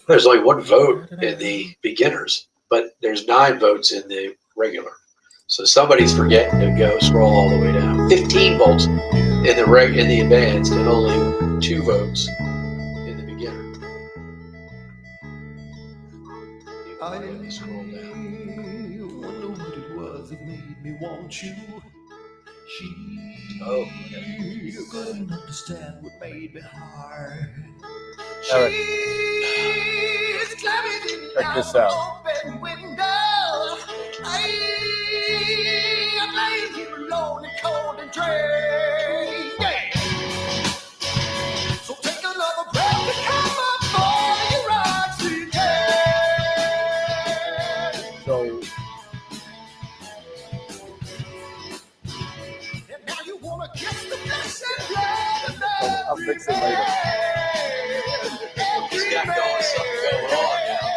There's only 1 vote in the beginners, but there's 9 votes in the regular. So somebody's forgetting to go scroll all the way down. 15 votes in the advanced, and only 2 votes in the beginner. You scroll down. Wonder what it was that made me want you. You couldn't understand what made me hard. Check this out. So take another breath to come up for your oxygen. So And now you wanna kiss the flesh and blood of I'll fix it later. He's got something going on now.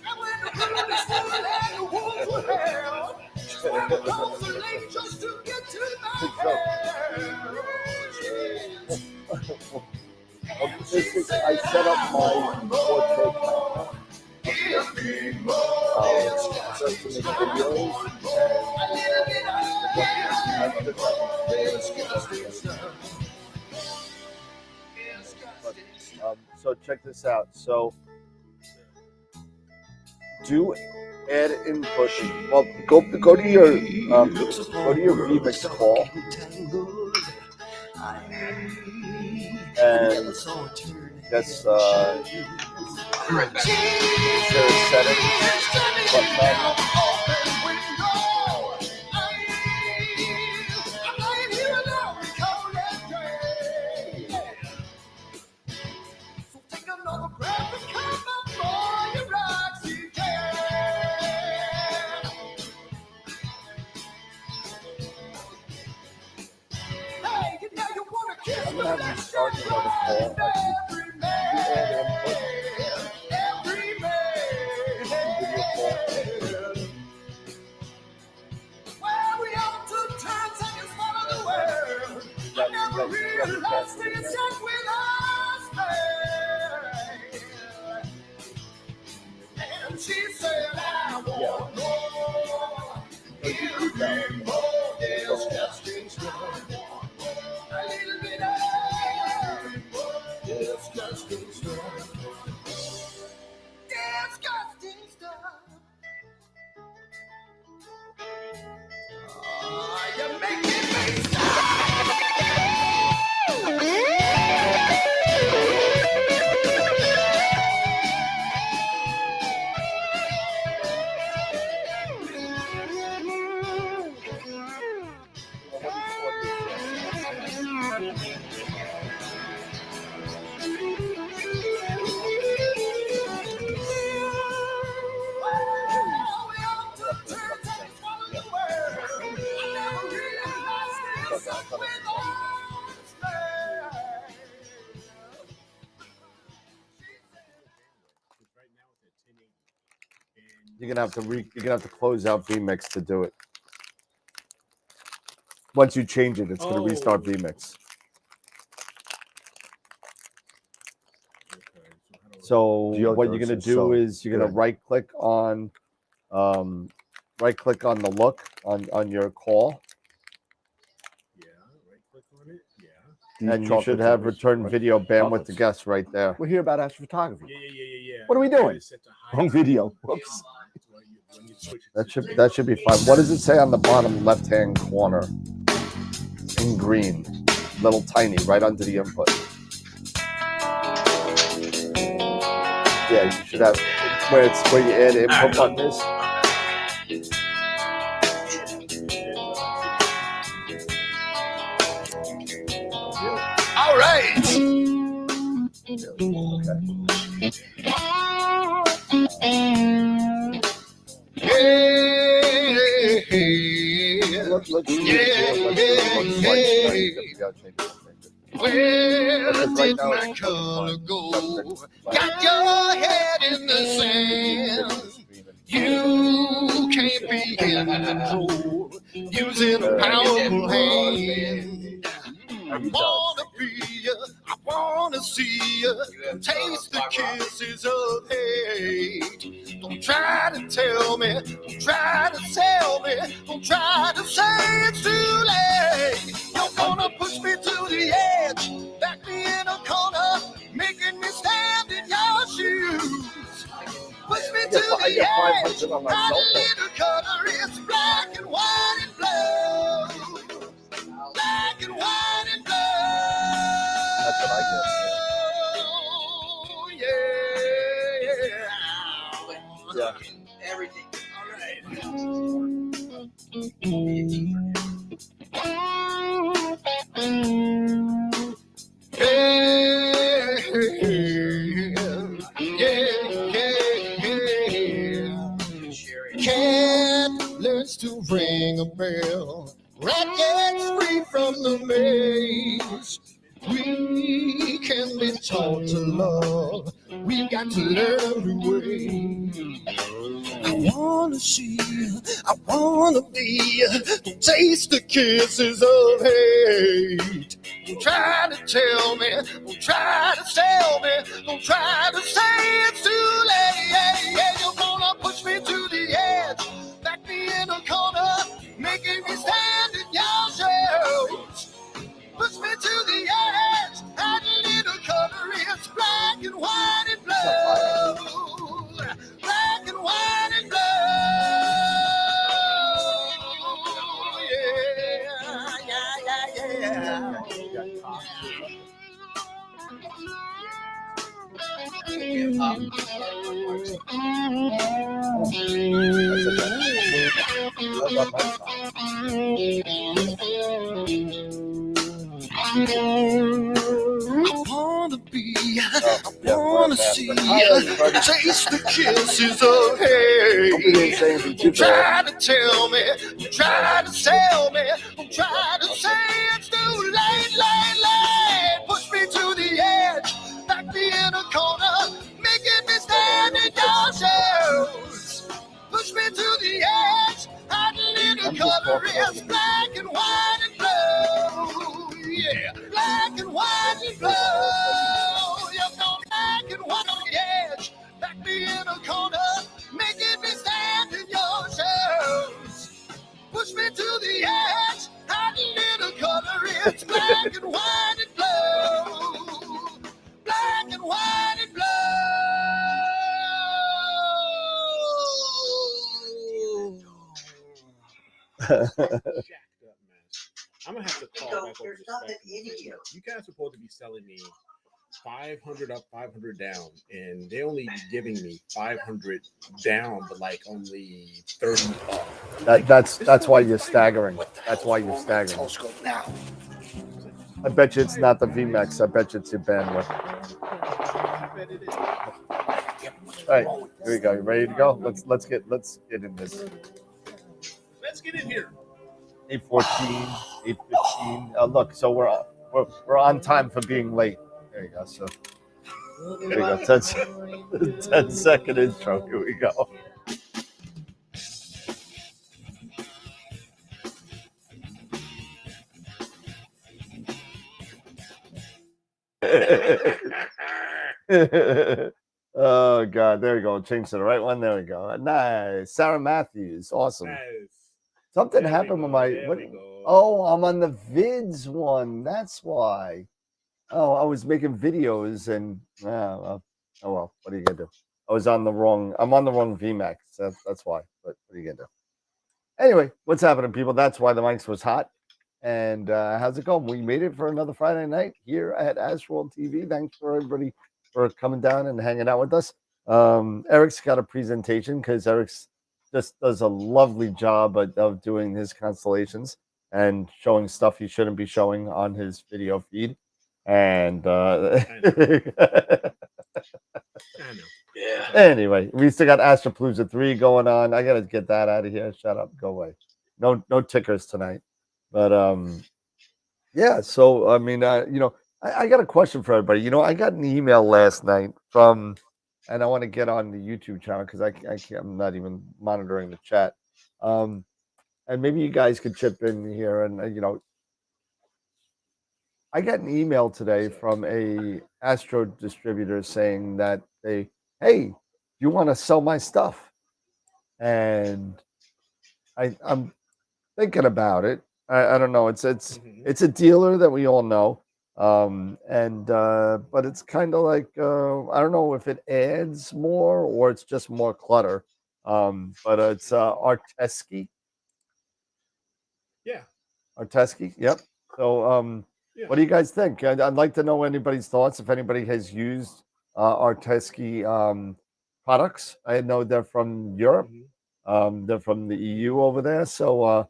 And when the blood is full and the wounds were held, swam across the lake just to get to my hair. I set up my portrait just to make videos. So check this out. So do add input. Well, go to your VMix call and that's is there a setting button? I'm gonna have you start another call. She said, I want more. Give me more disgusting stuff. A little bit of disgusting stuff. Disgusting stuff. Oh, you're making me stop. You're gonna have to close out VMix to do it. Once you change it, it's gonna restart VMix. So what you're gonna do is you're gonna right click on the look on your call. Yeah, right click on it. Yeah. And you should have return video bandwidth to guests right there. We're here about astrophotography. Yeah. What are we doing? Wrong video. Whoops. That should be fine. What does it say on the bottom left-hand corner? In green, little tiny, right under the input. Yeah, you should have where you add input button is. All right. Where did my color go? Got your head in the sand. You can't be in control. Using a powerful hand. I wanna wanna see you taste the kisses of hate. Don't try to tell me, don't try to sell me, don't try to say it's too late. You're gonna push me to the edge, back me in a corner, making me stand in your shoes. Push me to the edge, hide a little color, it's black and white and blue. Black and white and blue. That's what I get. Yeah. Everything. All right. Cat learns to ring a bell. Rat gets free from the maze. We can be taught to love. We've got to learn to wait. I wanna see, I wanna be, don't taste the kisses of hate. Don't try to tell me, don't try to sell me, don't try to say it's too late. You're gonna push me to the edge, back me in a corner, making me stand in your shoes. Push me to the edge, add a little color, it's black and white and blue. Black and white and blue. I wanna be, I wanna see, taste the kisses of hate. Don't try to tell me, don't try to sell me, don't try to say it's too late, late. Push me to the edge, back me in a corner, making me stand in your shoes. Push me to the edge, hide a little color, it's black and white and blue. Yeah, black and white and blue. You're gonna black and white on the edge, back me in a corner, making me stand in your shoes. Push me to the edge, hide a little color, it's black and white and blue. Black and white and blue. I'm gonna have to call back over this stuff. You guys are supposed to be selling me 500 up, 500 down, and they only giving me 500 down, but like only 30 up. That's why you're staggering. That's why you're staggering. Telescope now. I bet you it's not the VMAX. I bet you it's your bandwidth. All right, here we go. You ready to go? Let's get in this. Let's get in here. 8:14, 8:15. Look, so we're on time for being late. There you go. So there you go. 10-second intro. Here we go. Oh God, there we go. Change to the right one. There we go. Nice. Sarah Matthews. Awesome. Nice. Something happened with my. Oh, I'm on the vids one. That's why. Oh, I was making videos and oh well. What are you gonna do? I'm on the wrong VMAX. That's why. But what are you gonna do? Anyway, what's happening, people? That's why the mics was hot. And how's it going? We made it for another Friday night here at AstroWorld TV. Thanks for everybody for coming down and hanging out with us. Eric's got a presentation because Eric's just does a lovely job of doing his constellations and showing stuff he shouldn't be showing on his video feed. And yeah. Anyway, we still got Astropalooza 3 going on. I gotta get that out of here. Shut up, go away. No tickers tonight. But yeah. So I mean, I got a question for everybody. I got an email last night from. And I want to get on the YouTube channel because I'm not even monitoring the chat. And maybe you guys could chip in here and, I got an email today from a Astro distributor saying that hey, you want to sell my stuff? And I'm thinking about it. I don't know. It's a dealer that we all know, but it's kind of like I don't know if it adds more or it's just more clutter. But it's Arteski. Yeah. Arteski. Yep. So Yeah. what do you guys think? I'd like to know anybody's thoughts. If anybody has used Arteski products, I know they're from Europe. They're from the EU over there. So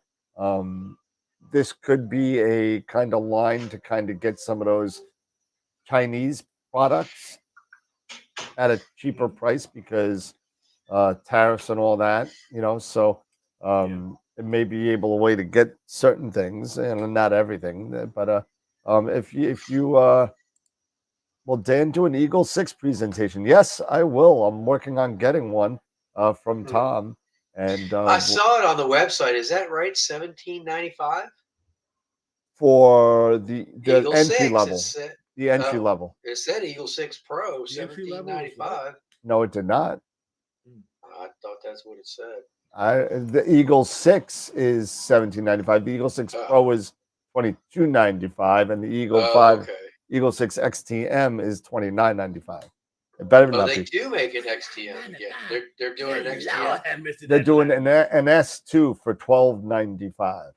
this could be a kind of line to kind of get some of those Chinese products at a cheaper price because tariffs and all that, So it may be able a way to get certain things and not everything. But if you will Dan do an Eagle 6 presentation? Yes, I will. I'm working on getting one from Tom. And I saw it on the website. Is that right? $17.95 for the Eagle entry 6, level. said, The entry level. It said Eagle 6 Pro, $17.95. No, it did not. I thought that's what it said. The Eagle 6 is $17.95. The Eagle 6 Pro is $22.95, and the Eagle 5, Eagle 6 XTM is $29.95. It better not they be. do make an XTM again. They're doing an XTM. They're doing an S2 for $12.95.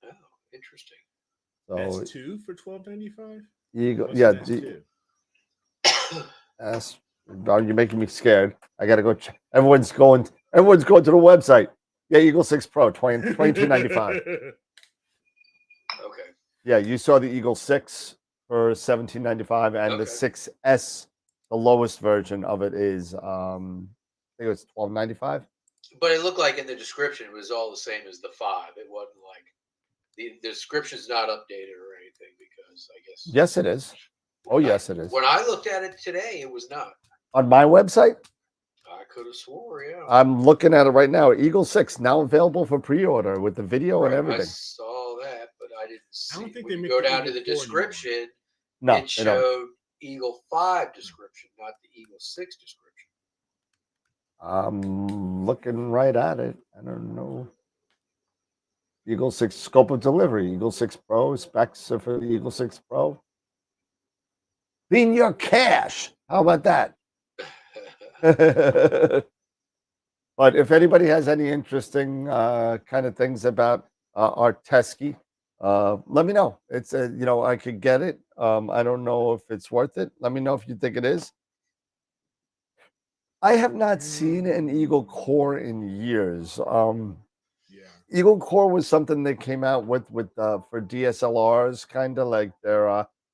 Oh, interesting. So S2 for $12.95. Eagle, What's yeah. S2? You're making me scared. I gotta go check. Everyone's going to the website. Yeah, Eagle 6 Pro, $22.95. Okay. Yeah, you saw the Eagle 6 for $17.95, and the 6S, the lowest version of it is I think it was $12.95. But it looked like in the description it was all the same as the 5. It wasn't like the description's not updated or anything because I guess. Yes, it is. Oh, yes, it is. When I looked at it today, it was not. On my website? I could have swore, yeah. I'm looking at it right now. Eagle 6 now available for pre-order with the video and everything. I saw that, but I didn't see. I don't think when they you make go the down to Eagle the 4 description. No, it showed Eagle 5 description, not the Eagle 6 description. I'm looking right at it. I don't know. Eagle 6 scope of delivery. Eagle 6 Pro specs are for the Eagle 6 Pro. Being your cash. How about that? But if anybody has any interesting kind of things about Arteski, let me know. It's I could get it. I don't know if it's worth it. Let me know if you think it is. I have not seen an Eagle Core in years. Eagle Core was something they came out with for DSLRs, kind of like their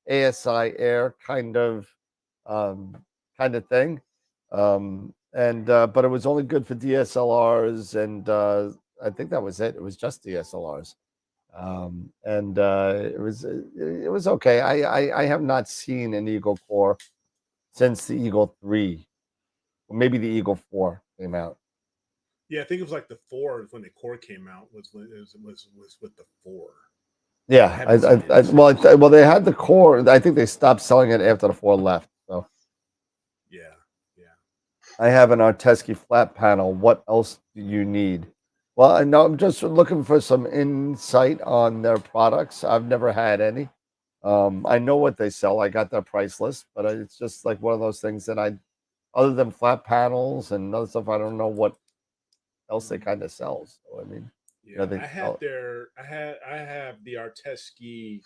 ASI Air kind of thing. But it was only good for DSLRs, and I think that was it. It was just DSLRs, it was okay. I have not seen an Eagle Core since the Eagle 3, or maybe the Eagle 4 came out. Yeah, I think it was like the 4 when the Core came out was with the 4. Yeah, well, they had the Core. I think they stopped selling it after the 4 left. So yeah. I have an Arteski flat panel. What else do you need? Well, I know I'm just looking for some insight on their products. I've never had any. I know what they sell. I got their price list, but it's just like one of those things that other than flat panels and other stuff, I don't know what else they kind of sell. So I mean, yeah, I have the Arteski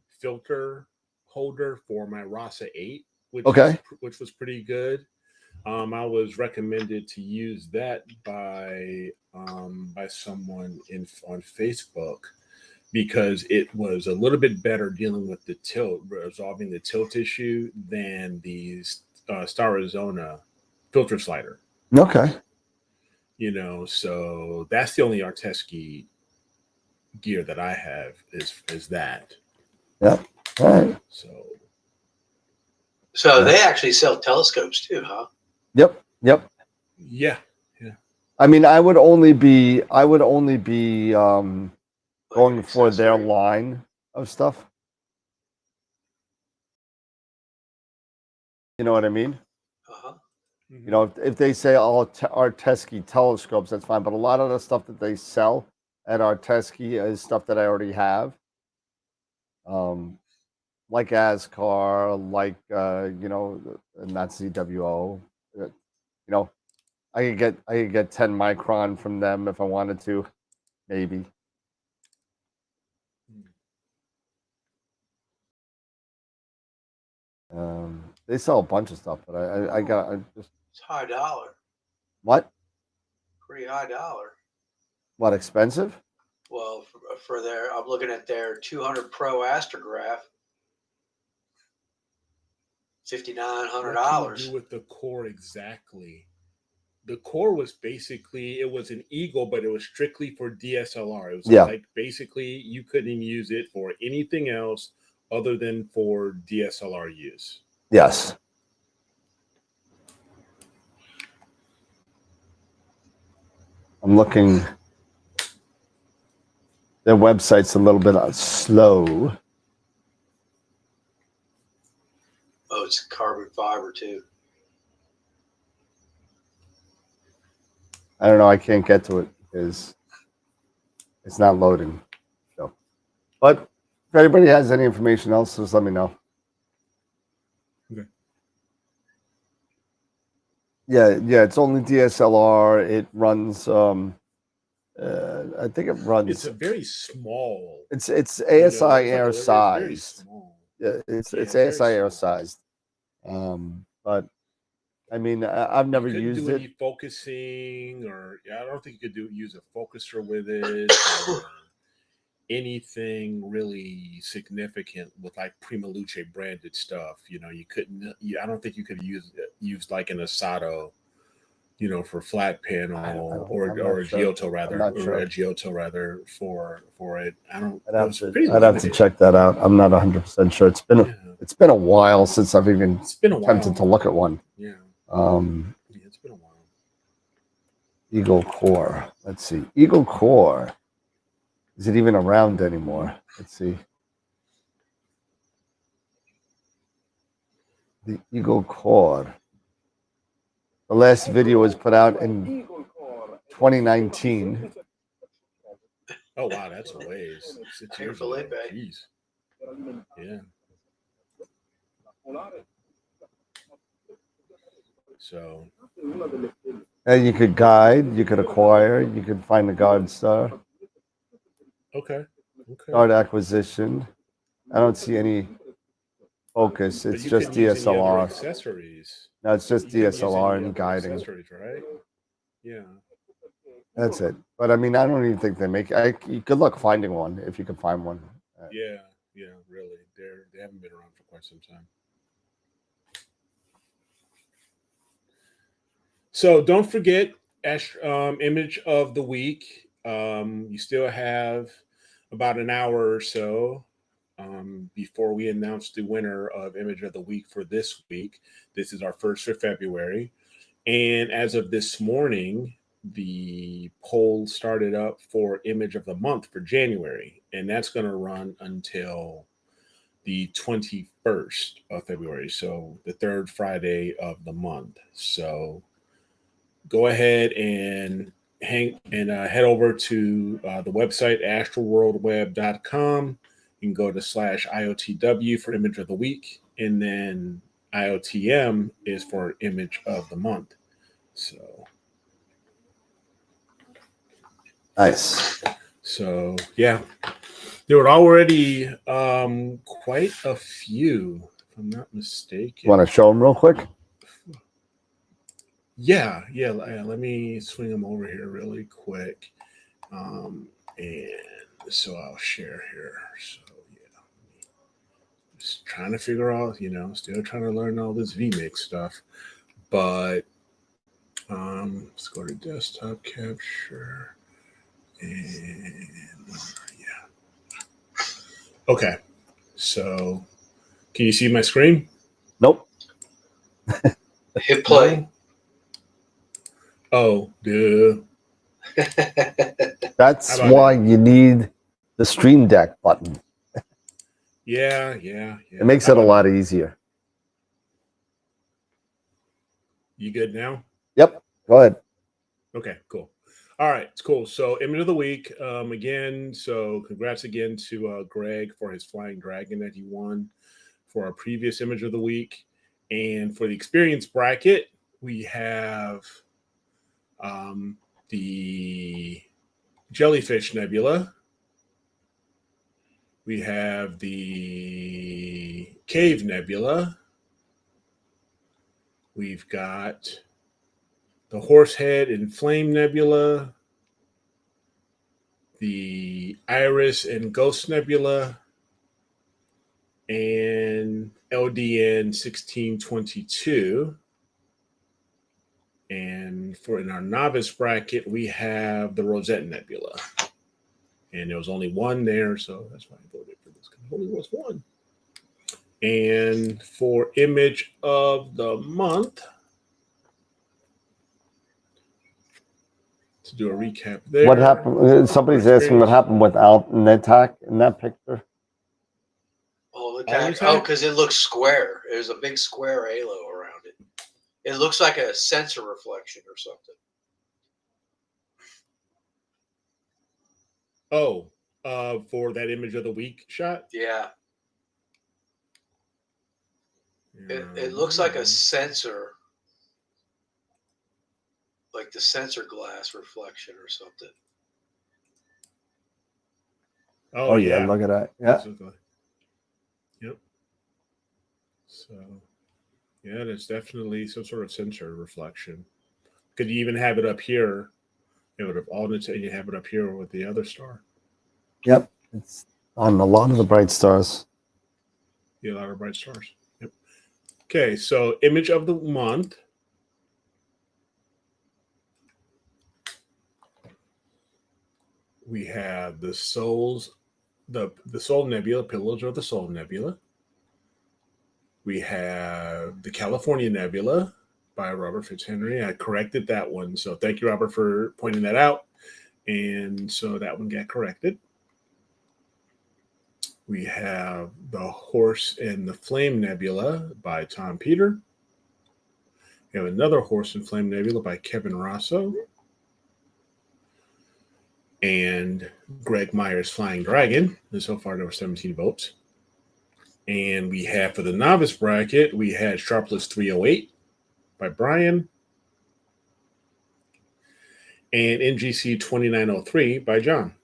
filter holder for my Rasa 8, which was pretty good. I was recommended to use that by someone on Facebook because it was a little bit better dealing with the tilt, resolving the tilt issue than the Star Arizona filter slider. Okay. So that's the only Arteski gear that I have is that. Yep. All right. So they actually sell telescopes too, huh? Yep. Yeah. I mean, I would only be going for their line of stuff. You know what I mean? Uh-huh. You know, if they say all Artesky telescopes, that's fine. But a lot of the stuff that they sell at Artesky is stuff that I already have. Like ASCAR, like you know, not CWO. You know, I could get 10 micron from them if I wanted to, maybe. They sell a bunch of stuff, but I just It's high dollar. what? Pretty high dollar. What, expensive? Well, for their, I'm looking at their 200 Pro astrograph, $5,900. What do you do with the core exactly? The core was basically, it was an Eagle, but it was strictly for DSLR. It was like basically you couldn't use it for anything else other than for DSLR use. Yes. I'm looking. Their website's a little bit slow. Oh, it's carbon fiber too. I don't know. I can't get to it because it's not loading. So, but if anybody has any information else, just let me know. Okay. Yeah. It's only DSLR. It runs. I think it runs. It's a very small. It's ASI air sized. Yeah, it's ASI air sized. But I mean, I've never used do it. any focusing, or I don't think you could use a focuser with it. Or anything really significant with like Prima Luce branded stuff. You know, you couldn't. I don't think you could use like an Asato, you know, for flat panel or a Giotto rather, or a Giotto rather for it. I don't. I'd have to check that out. I'm not 100% sure. It's been a while since I've even attempted to look at one. Yeah. It's been a while. Eagle Core. Let's see. Eagle Core. Is it even around anymore? Let's see. The Eagle Core. The last video was put out in 2019. Oh wow, that's a ways. 6 years ago. Jeez. Yeah. So. And you could guide, you could acquire, you could find the guard star. Okay. Guard acquisition. I don't see any focus. It's just DSLR. Accessories. No, it's just DSLR and guiding. Accessories, right? Yeah. That's it. But I mean, I don't even think they make. Good luck finding one if you can find one. Yeah, really. They haven't been around for quite some time. So don't forget, image of the week. You still have about an hour or so before we announce the winner of image of the week for this week. This is our first for February. And as of this morning, the poll started up for image of the month for January. And that's going to run until the 21st of February. So the third Friday of the month. So go ahead and head over to the website, AstroWorldWeb.com. You can go to /IOTW for image of the week. And then IOTM is for image of the month. So nice. So yeah, there were already quite a few, if I'm not mistaken. Want to show them real quick? Yeah. Let me swing them over here really quick, and so I'll share here. So yeah, just trying to figure out, still trying to learn all this vMix stuff, but let's go to desktop capture, and yeah. Okay, so can you see my screen? Nope. Hit play. Oh, duh. That's why you need the Stream Deck button. Yeah. It makes it a lot easier. You good now? Yep. Go ahead. Okay, cool. All right, it's cool. So image of the week again. So congrats again to Greg for his flying dragon that he won for our previous image of the week. And for the experience bracket, we have the Jellyfish Nebula. We have the Cave Nebula. We've got the Horsehead and Flame Nebula, the Iris and Ghost Nebula, and LDN 1622. And for in our novice bracket, we have the Rosette Nebula. And there was only one there, so that's why I voted for this, because there only was one. And for image of the month, to do a recap there. What happened? Somebody's asking what happened with Netak in that picture. Oh, because it looks square. There's a big square halo around it. It looks like a sensor reflection or something. Oh, for that image of the week shot? Yeah. It looks like a sensor, like the sensor glass reflection or something. Oh yeah, look at that. Yeah. Yep. So, yeah, there's definitely some sort of sensor reflection. Could you even have it up here? It would have all the you have it up here with the other star. Yep, it's on a lot of the bright stars. Yeah, a lot of bright stars. Yep. Okay, so image of the month. We have the Soul Nebula, Pillars of the Soul Nebula. We have the California Nebula by Robert Fitzhenry. I corrected that one, so thank you, Robert, for pointing that out. And so that one got corrected. We have the Horse and the Flame Nebula by Tom Peter. We have another Horse and Flame Nebula by Kevin Rosso. And Greg Meyer's Flying Dragon. And so far, there were 17 votes. And we have, for the novice bracket, we had Sharpless 308 by Brian. And NGC 2903 by John.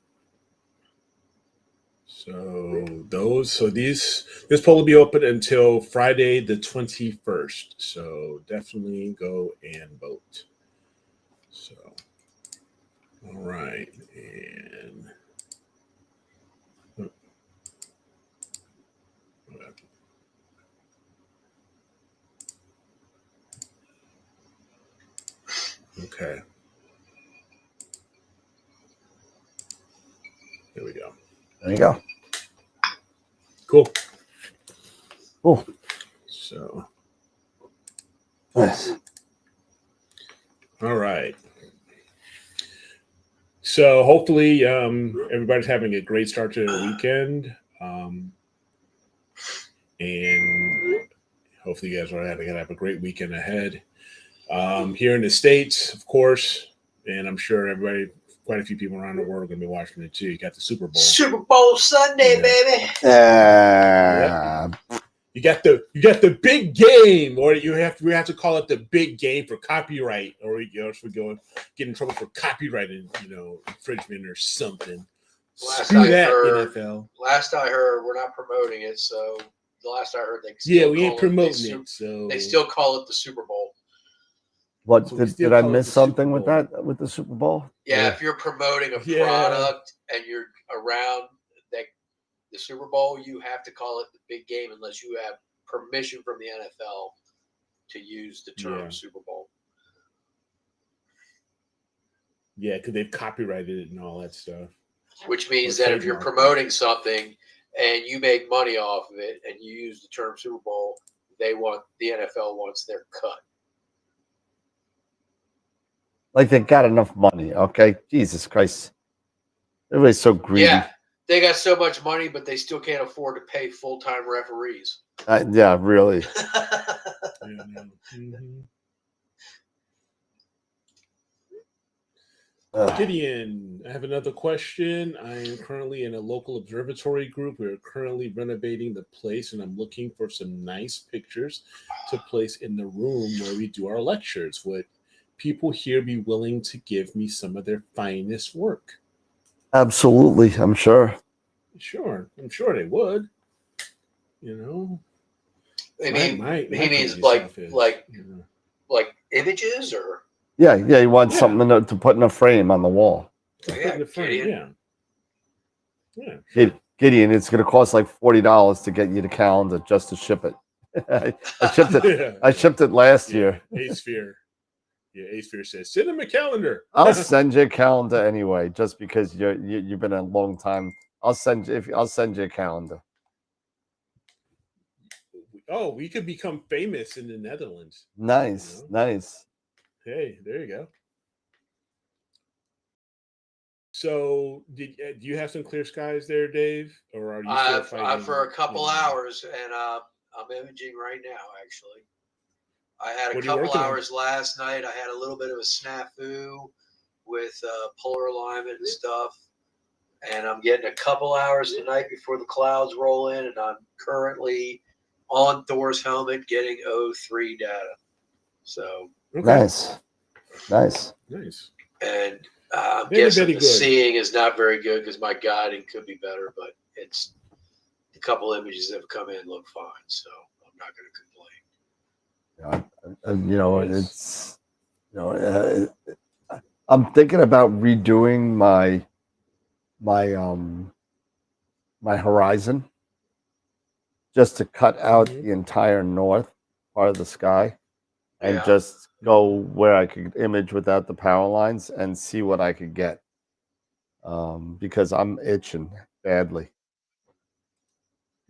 So this poll will be open until Friday the 21st. So definitely go and vote. So, all right. And okay. There we go. There you go. Cool. Cool. So, yes. All right. So hopefully everybody's having a great start to the weekend. And hopefully you guys are going to have a great weekend ahead. Here in the States, of course, and I'm sure quite a few people around the world are going to be watching it too. You got the Super Bowl. Super Bowl Sunday, baby. You got the big game, or we have to call it the big game for copyright, or else we get in trouble for copyright and infringement or something. Screw that, NFL. Last I heard, we're not promoting it, so the last I heard we ain't promoting it, so they still call it the Super Bowl. What did I miss something with that with the Super Bowl? Yeah, if you're promoting a product and you're around the Super Bowl, you have to call it the big game unless you have permission from the NFL to use the term Super Bowl. Yeah, because they've copyrighted it and all that stuff. Which means that if you're promoting something and you make money off of it and you use the term Super Bowl, the NFL wants their cut. Like they got enough money, okay? Jesus Christ. Everybody's so greedy. Yeah. They got so much money, but they still can't afford to pay full-time referees. Yeah, really. Mhm. Ugh. Gideon, I have another question. I am currently in a local observatory group. We're currently renovating the place, and I'm looking for some nice pictures to place in the room where we do our lectures. Would people here be willing to give me some of their finest work? Absolutely, I'm sure. Sure, I'm sure they would. You know, I my mean, my he my means crazy like self is, like you know, like images or Yeah, you want Yeah. something to put in a frame on the wall. to Yeah, put in the frame. Gideon. Yeah. Gideon, it's going to cost like $40 to get you the calendar just to ship it. I shipped it. Yeah. I shipped it last year. A-Sphere. Yeah, A-Sphere says, send him a calendar. I'll send you a calendar anyway, just because you've been a long time. I'll send you a calendar. Oh, we could become famous in the Netherlands. Nice, You know? nice. Hey, there you go. So, do you have some clear skies there, Dave, or are you still fighting for a couple you know, hours, and I'm imaging right now. Actually, I had a What are you couple working on? hours last night. I had a little bit of a snafu with polar alignment and stuff, and I'm getting a couple hours tonight before the clouds roll in, and I'm currently on Thor's helmet getting O3 data. So Okay, Nice, nice. nice. and I'm Very, guessing very the good. seeing is not very good because my guiding could be better, but it's a couple images that have come in look fine, so I'm not going to complain. You know, Nice. it's I'm thinking about redoing my my horizon just to cut out Mhm. the entire north part of the sky and Yeah. just go where I could image without the power lines and see what I could get. Because I'm itching badly.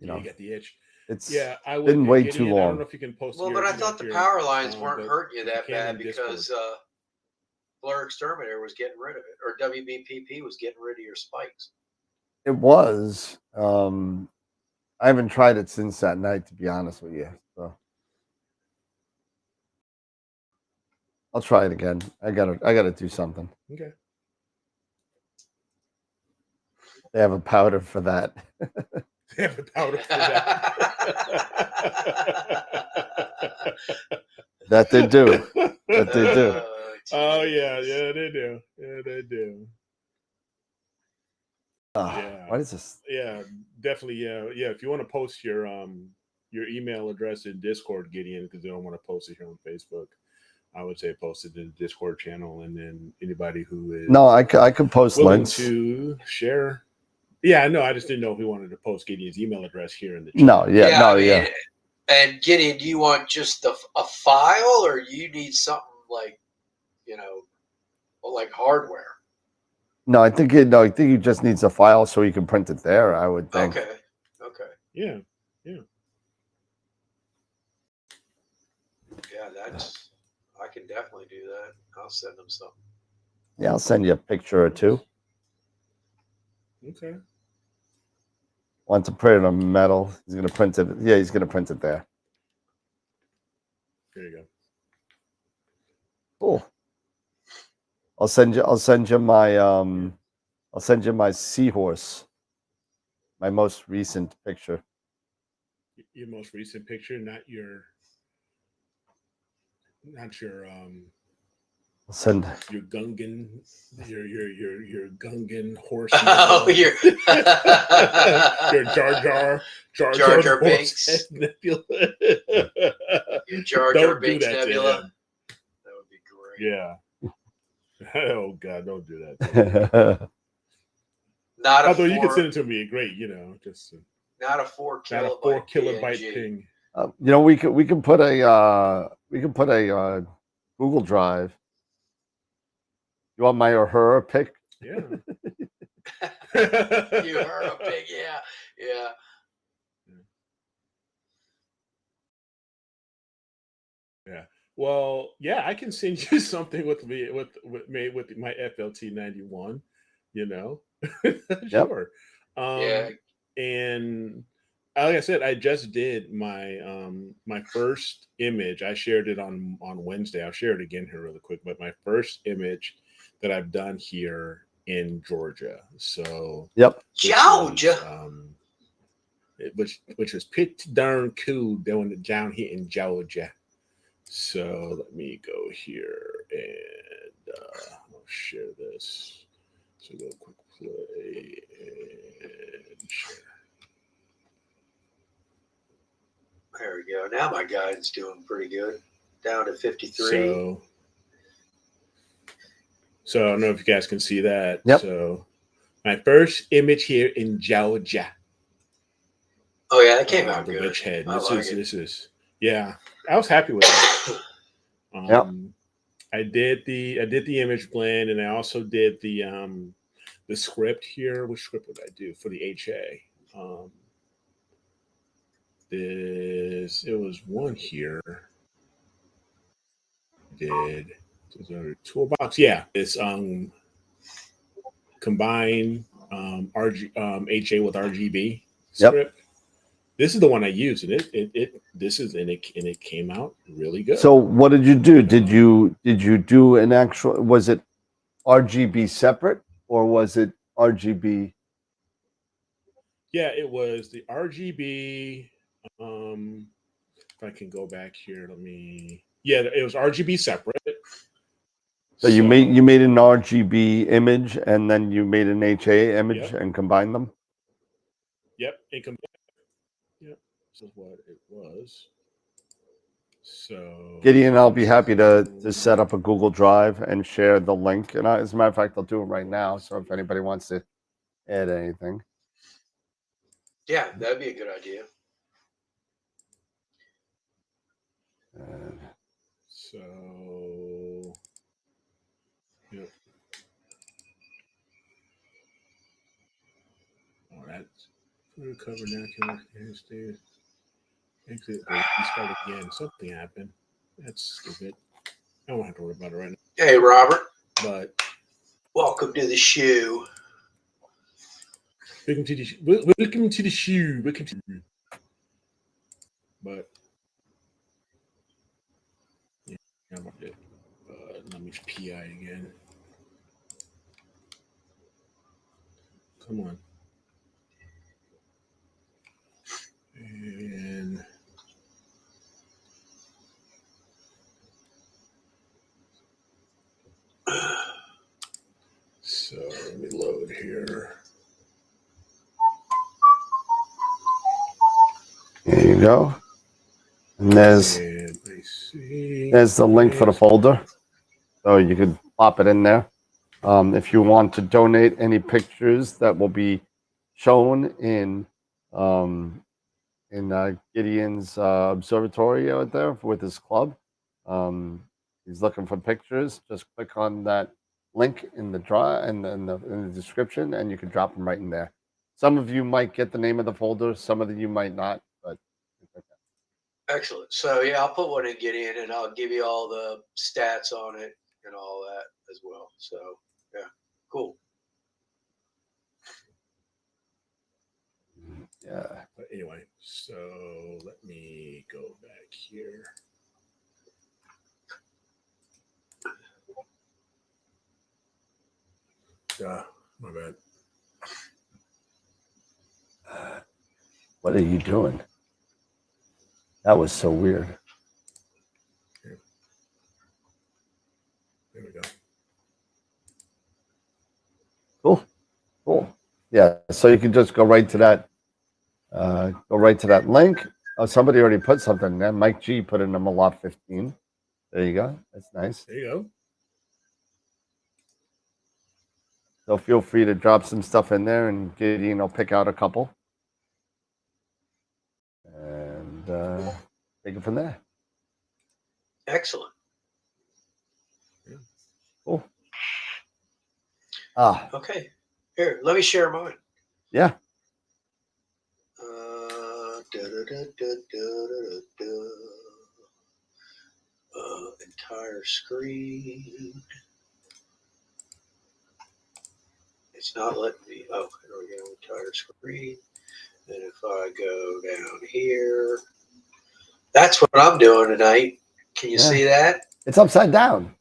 You Yeah, know, you got the itch. it's Yeah, I would. been way Gideon, too I don't long. know if you can post. Well, your, but I you know, thought the your, power lines weren't but hurting you if you that can bad in Discord. because Blur Exterminator was getting rid of it, or WBPP was getting rid of your spikes. It was. I haven't tried it since that night, to be honest with you. So I'll try it again. I gotta do something. Okay. They have a powder for that. They have a powder for That they do. That they do. Oh yeah, they do. Yeah, they do. Yeah. What is this? Yeah, definitely. Yeah. If you want to post your email address in Discord, Gideon, because they don't want to post it here on Facebook, I would say post it in the Discord channel, and then anybody who is No, I could post willing links. to share. Yeah, I know. I just didn't know if we wanted to post Gideon's email address here in the chat. No, yeah, no, I mean, yeah. And Gideon, do you want just a file, or you need something like, like hardware? No, I think he just needs a file so he can print it there. I would think. Okay. Yeah. Yeah, I can definitely do that. I'll send them something. Yeah, I'll send you a picture or two. Okay. Want to print it on metal? He's gonna print it. Yeah, he's gonna print it there. There you go. Cool. I'll send you my seahorse, my most recent picture. Your most recent picture, not your I'll send your Gungan, your Gungan horse. Oh, your Jar Jar horse Binks. nebula. Your Jar Don't do Binks that to nebula. him. That would be great. Yeah. Oh God, don't do that to him. Not a Although you can 4, send it to me, great. Just not a 4 not a kilobyte 4 kilobyte PNG. ping. we can put a Google Drive. You want my or her pic? Yeah. You heard a pig, yeah. Yeah. Well, yeah, I can send you something with my FLT 91. Sure. Yeah. And like I said, I just did my my first image. I shared it on Wednesday. I'll share it again here really quick. But my first image that I've done here in Georgia. So Yep. Georgia. Which was pretty darn cool doing it down here in Georgia. So let me go here and I'll share this. So go quick play and share. There we go. Now my guide's doing pretty good. Down to 53. So I don't know if you guys can see that. Yep. So my first image here in Georgia. Oh yeah, that came out the good. witch head. This is yeah. I was happy with it. Yep. I did the image blend, and I also did the script here. Which script would I do for the HA? It was one here. Did toolbox? Yeah, it's combine HA with RGB script. Yep. This is the one I used, and it came out really good. So what did you do? Did you do an actual? Was it RGB separate or was it RGB? Yeah, it was the RGB. If I can go back here, let me. Yeah, it was RGB separate. So you made an RGB image and then you made an HA image and combined them. Yep, Yep, this is what it was. So Gideon, I'll be happy to set up a Google Drive and share the link. And as a matter of fact, I'll do it right now. So if anybody wants to add anything. Yeah, that'd be a good idea. So, yep. Oh, that's cover now. Exit. Restart again. Something happened. That's stupid. I don't have to worry about it right now. Hey, Robert. But welcome to the show. Welcome to the shoe. Welcome to. But yeah, let me PI again. Come on. And so let me load here. There you go. And there's the link for the folder. So you could pop it in there. If you want to donate any pictures that will be shown in Gideon's observatory out there with his club. He's looking for pictures. Just click on that link in the in the description, and you can drop them right in there. Some of you might get the name of the folder. Some of you might not. But excellent. So yeah, I'll put one in Gideon, and I'll give you all the stats on it and all that as well. So yeah, cool. Yeah. But anyway, so let me go back here. My bad. What are you doing? That was so weird. Here. There we go. Cool. Yeah. So you can just go right to that. Go right to that link. Oh, somebody already put something in there. Mike G put in them a lot 15. There you go. That's nice. There you go. So feel free to drop some stuff in there, and Gideon will pick out a couple, and take it from there. Excellent. Yeah. Cool. Okay. Here, let me share mine. Yeah. Entire screen. It It's not letting me. Oh, here we go. Entire screen. And if I go down here, that's what I'm doing tonight. Can you see that? It's upside down.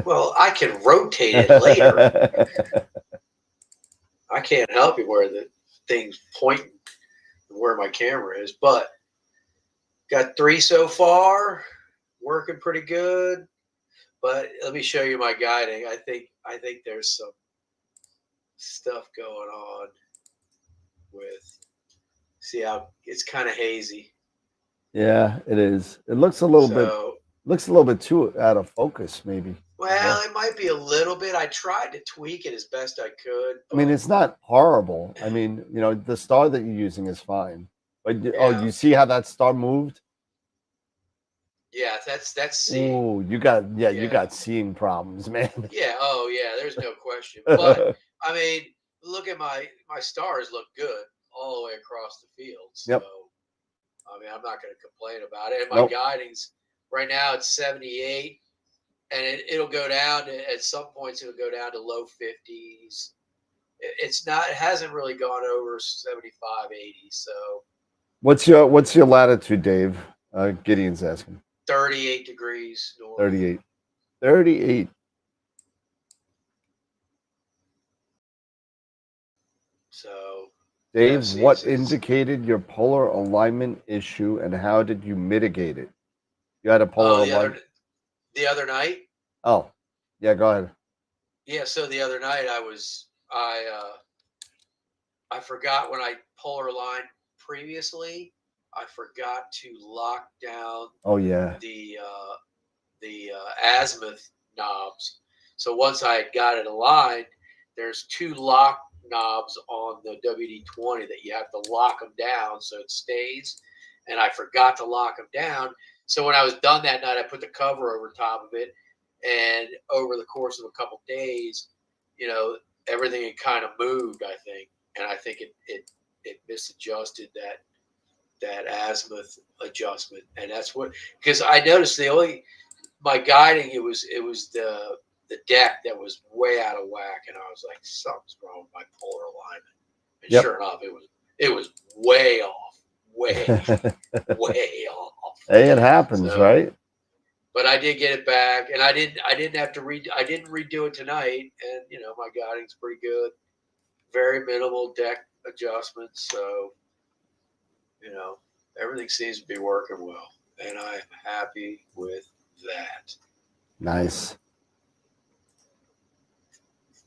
Well, I can rotate it later. I can't help you where the thing's pointing, where my camera is, but got 3 so far, working pretty good. But let me show you my guiding. I think there's some stuff going on with. See how it's kind of hazy. Yeah, it is. It looks a little bit too out of focus, maybe. Well, it might be a little bit. I tried to tweak it as best I could. I mean, it's not horrible. I mean, you know, the star that you're using is fine. But oh, you see how that star moved? Yeah, that's seeing. Oh, you got seeing problems, man. Yeah. Oh, yeah. There's no question. But I mean, look at my stars look good all the way across the field. So, yep. I mean, I'm not going to complain about it. And my guiding's right now it's 78, and it'll go down to, at some points it'll go down to low 50s. It hasn't really gone over 75, 80. So, what's your latitude, Dave? Gideon's asking. 38 degrees north. 38. So, Dave, what indicated your polar alignment issue, and how did you mitigate it? You had a polar alignment the other night. Oh, yeah. Go ahead. Yeah. So the other night I forgot when I polar aligned previously. I forgot to lock down. Oh yeah. The azimuth knobs. So once I got it aligned, there's 2 lock knobs on the WD-20 that you have to lock them down so it stays. And I forgot to lock them down. So when I was done that night, I put the cover over top of it. And over the course of a couple days, you know, everything had kind of moved, I think. And I think it misadjusted that azimuth adjustment. And that's what, because I noticed my guiding, it was the deck that was way out of whack. And I was like, something's wrong with my polar alignment. And sure enough, it was way off, way off. Hey, it happens, right? But I did get it back, and I didn't have to I didn't redo it tonight. And you know, my guiding's pretty good, very minimal deck adjustments. So, you know, everything seems to be working well, and I'm happy with that. Nice.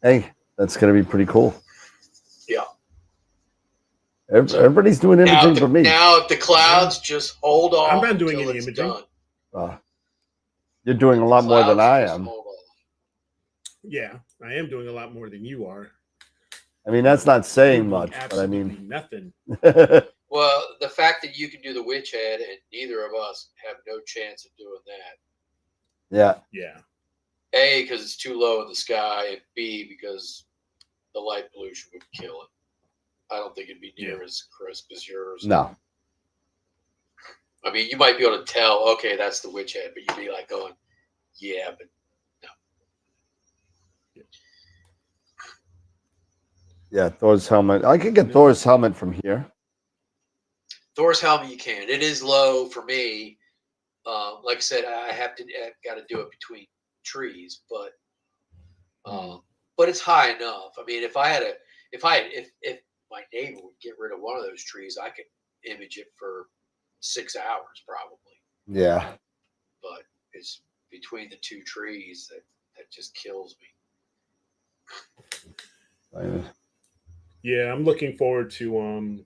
Hey, that's gonna be pretty cool. Yeah. Everybody's doing imaging for me. Now, if the clouds just hold on, I'm not doing any imaging. You're doing a lot more than I am. Yeah, I am doing a lot more than you are. I mean, that's not saying much, but I mean nothing. Well, the fact that you can do the witch head and neither of us have no chance of doing that. Yeah. Yeah. A, because it's too low in the sky, and B, because the light pollution would kill it. I don't think it'd be near as crisp as yours. No. I mean, you might be able to tell, okay, that's the witch head, but you'd be like going, yeah, but no. Yeah, Thor's helmet. I could get Thor's helmet from here. Thor's helmet, you can. It is low for me. Like I said, I've got to do it between trees, but it's high enough. I mean, if my neighbor would get rid of one of those trees, I could image it for 6 hours probably. Yeah. But it's between the 2 trees that just kills me. Yeah, I'm looking forward to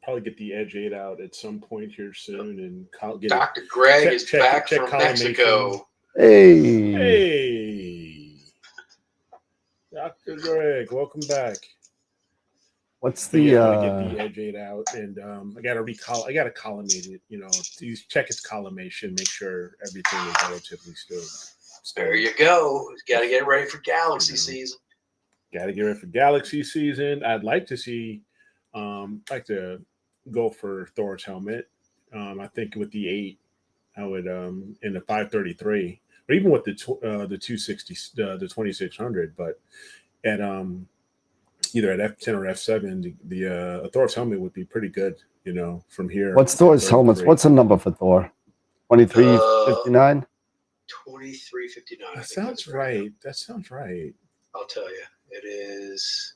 probably get the Edge 8 out at some point here soon, and get Dr. Greg is back from Mexico. Hey, Dr. Greg, welcome back. What's the get the Edge 8 out, and I got to collimate it. You know, check its collimation, make sure everything is relatively still. There you go. Got to get ready for Galaxy season. Got to get ready for Galaxy season. I'd like to see, like to go for Thor's helmet. I think with the 8, I would in the 533, or even with the 260, the 2600. But at either at F10 or F7, the Thor's helmet would be pretty good, from here. What's Thor's helmets? What's the number for Thor? 2359? 2359. That sounds right. That sounds right. I'll tell you. It is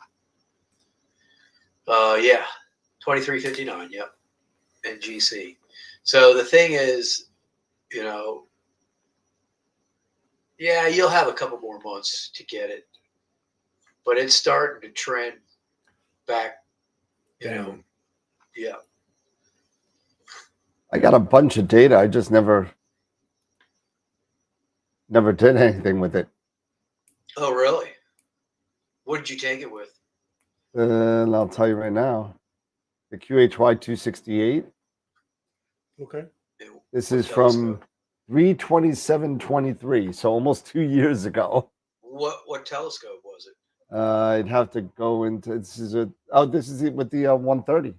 2359, yep. And GC. So the thing is, you'll have a couple more months to get it. But it's starting to trend back, down. Yeah. I got a bunch of data. I just never did anything with it. Oh, really? What did you take it with? And I'll tell you right now. The QHY 268. Okay. This is from 3/27/23, so almost 2 years ago. What telescope was it? I'd have to go into this is it with the 130.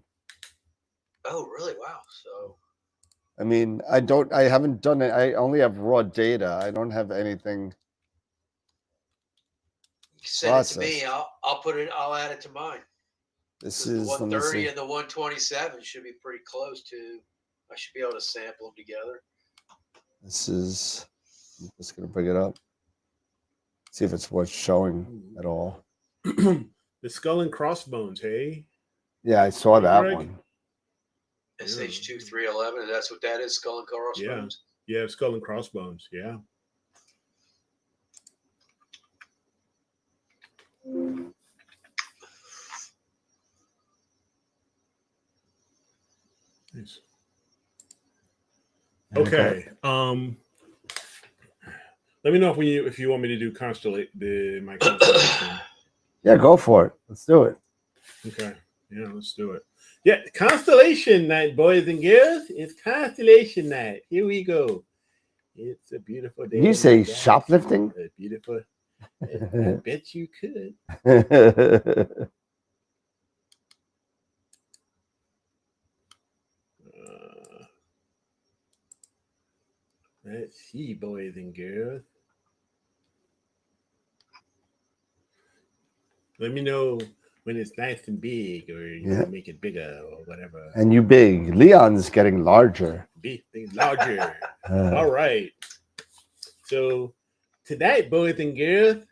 Oh, really? Wow. So I mean, I haven't done it. I only have raw data. I don't have anything. send it to me. I'll add it to mine. This The is 130 and the 127 should be pretty close to. I should be able to sample them together. This is. I'm just gonna bring it up. See if it's worth showing at all. The skull and crossbones, hey? Yeah, I saw that Greg? one. SH2 311. That's what that is. Skull and crossbones. Yeah, skull and crossbones. Yeah. Nice. Okay. Let me know if you want me to do my constellation. Yeah, go for it. Let's do it. Okay. Yeah, let's do it. Yeah, constellation night, boys and girls. It's constellation night. Here we go. It's a beautiful day. Did you say shoplifting? A beautiful. I bet you could. Let's see, boys and girls. Let me know when it's nice and big, or you want to make it bigger, or whatever. And you big. Leon's getting larger. Big things larger. All right. So tonight, boys and girls,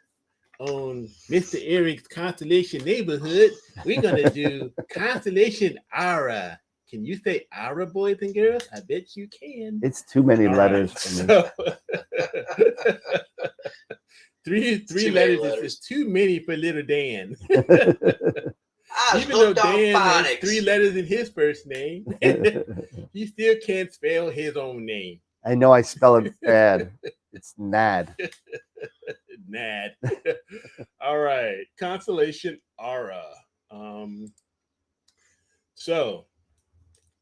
on Mr. Eric's Constellation Neighborhood, we're gonna do Constellation Ara. Can you say Ara, boys and girls? I bet you can. It's too many All letters right. for me. Three letters is too many for little Dan. Even though hooked on Dan has phonics. 3 letters in his first name, he still can't spell his own name. I know I spell it bad. It's Nad. Nad. All right. Constellation Ara. So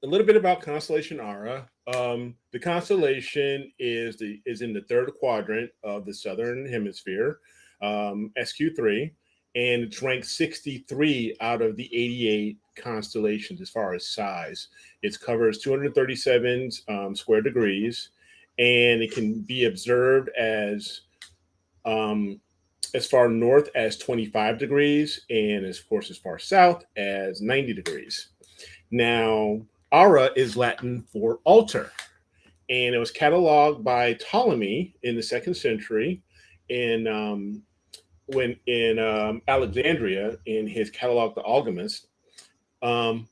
a little bit about Constellation Ara. The constellation is in the third quadrant of the southern hemisphere, SQ3, and it's ranked 63 out of the 88 constellations as far as size. It covers 237 square degrees, and it can be observed as far north as 25 degrees, and of course as far south as 90 degrees. Now, Ara is Latin for altar, and it was cataloged by Ptolemy in the 2nd century in Alexandria in his catalog, the Almagest. The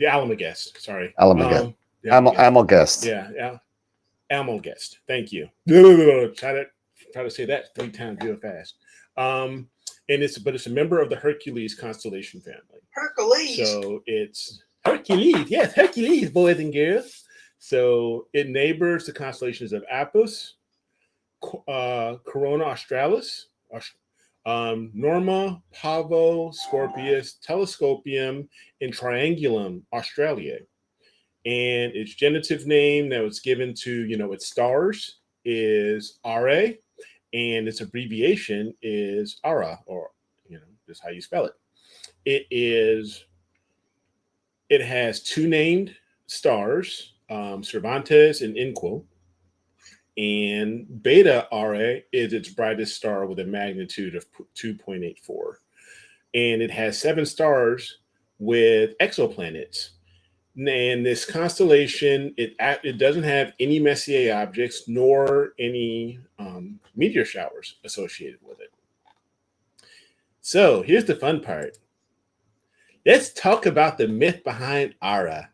Almagest. Sorry, Almagest. Almagest. Yeah, Almagest. Thank you. Try to say that 3 times real fast. And it's a member of the Hercules constellation family. Hercules. So it's Hercules. Yes, Hercules, boys and girls. So it neighbors the constellations of Apus, Corona Australis, Norma, Pavo, Scorpius, Telescopium, and Triangulum Australiae. And its genitive name that was given to, its stars is Ara, and its abbreviation is Ara, or, just how you spell it. It has 2 named stars, Cervantes and Inquil, And Beta Ara is its brightest star with a magnitude of 2.84. And it has 7 stars with exoplanets. And this constellation, it doesn't have any Messier objects nor any meteor showers associated with it. So here's the fun part. Let's talk about the myth behind Ara.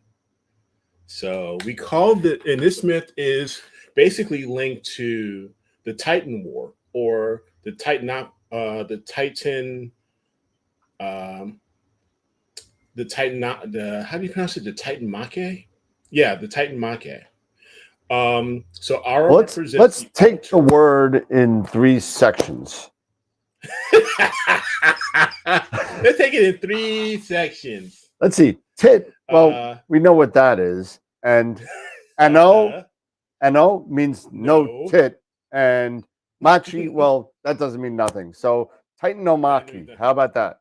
So we called it, and this myth is basically linked to the Titan War, or the Titan, how do you pronounce it? The Titan Mach? Yeah, the Titan Mach. So Ara let's take the word in 3 sections. Let's take it in 3 sections. Let's see. Tit. Well, we know what that is, and ano means no tit, and machi. Well, that doesn't mean nothing. So Titanomachy. How about that?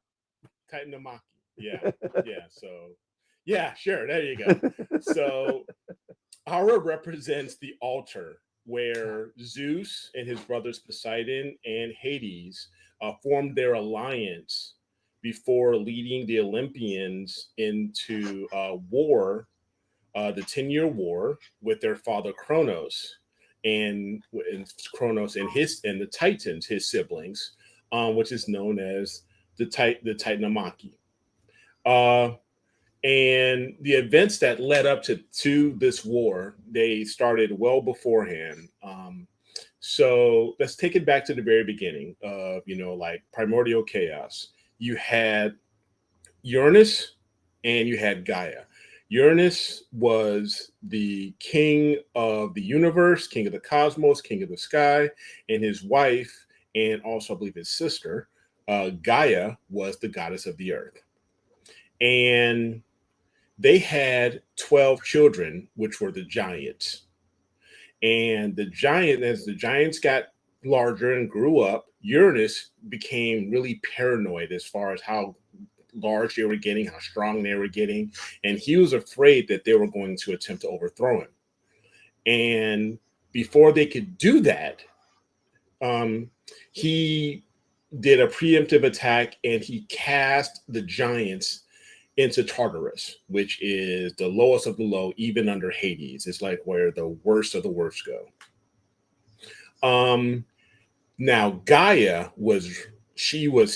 Titanomachy. Yeah. Yeah. So yeah, sure. There you go. So Ara represents the altar where Zeus and his brothers Poseidon and Hades formed their alliance before leading the Olympians into war, the 10-year war with their father Kronos, and Kronos and the Titans, his siblings, which is known as the Titanomachy. And the events that led up to this war, they started well beforehand. So let's take it back to the very beginning of, like primordial chaos. You had Uranus and you had Gaia. Uranus was the king of the universe, king of the cosmos, king of the sky, and his wife, and also I believe his sister, Gaia, was the goddess of the earth. And they had 12 children, which were the giants. And as the giants got larger and grew up, Uranus became really paranoid as far as how large they were getting, how strong they were getting. And he was afraid that they were going to attempt to overthrow him. And before they could do that, he did a preemptive attack, and he cast the giants into Tartarus, which is the lowest of the low, even under Hades. It's like where the worst of the worst go. Now Gaia was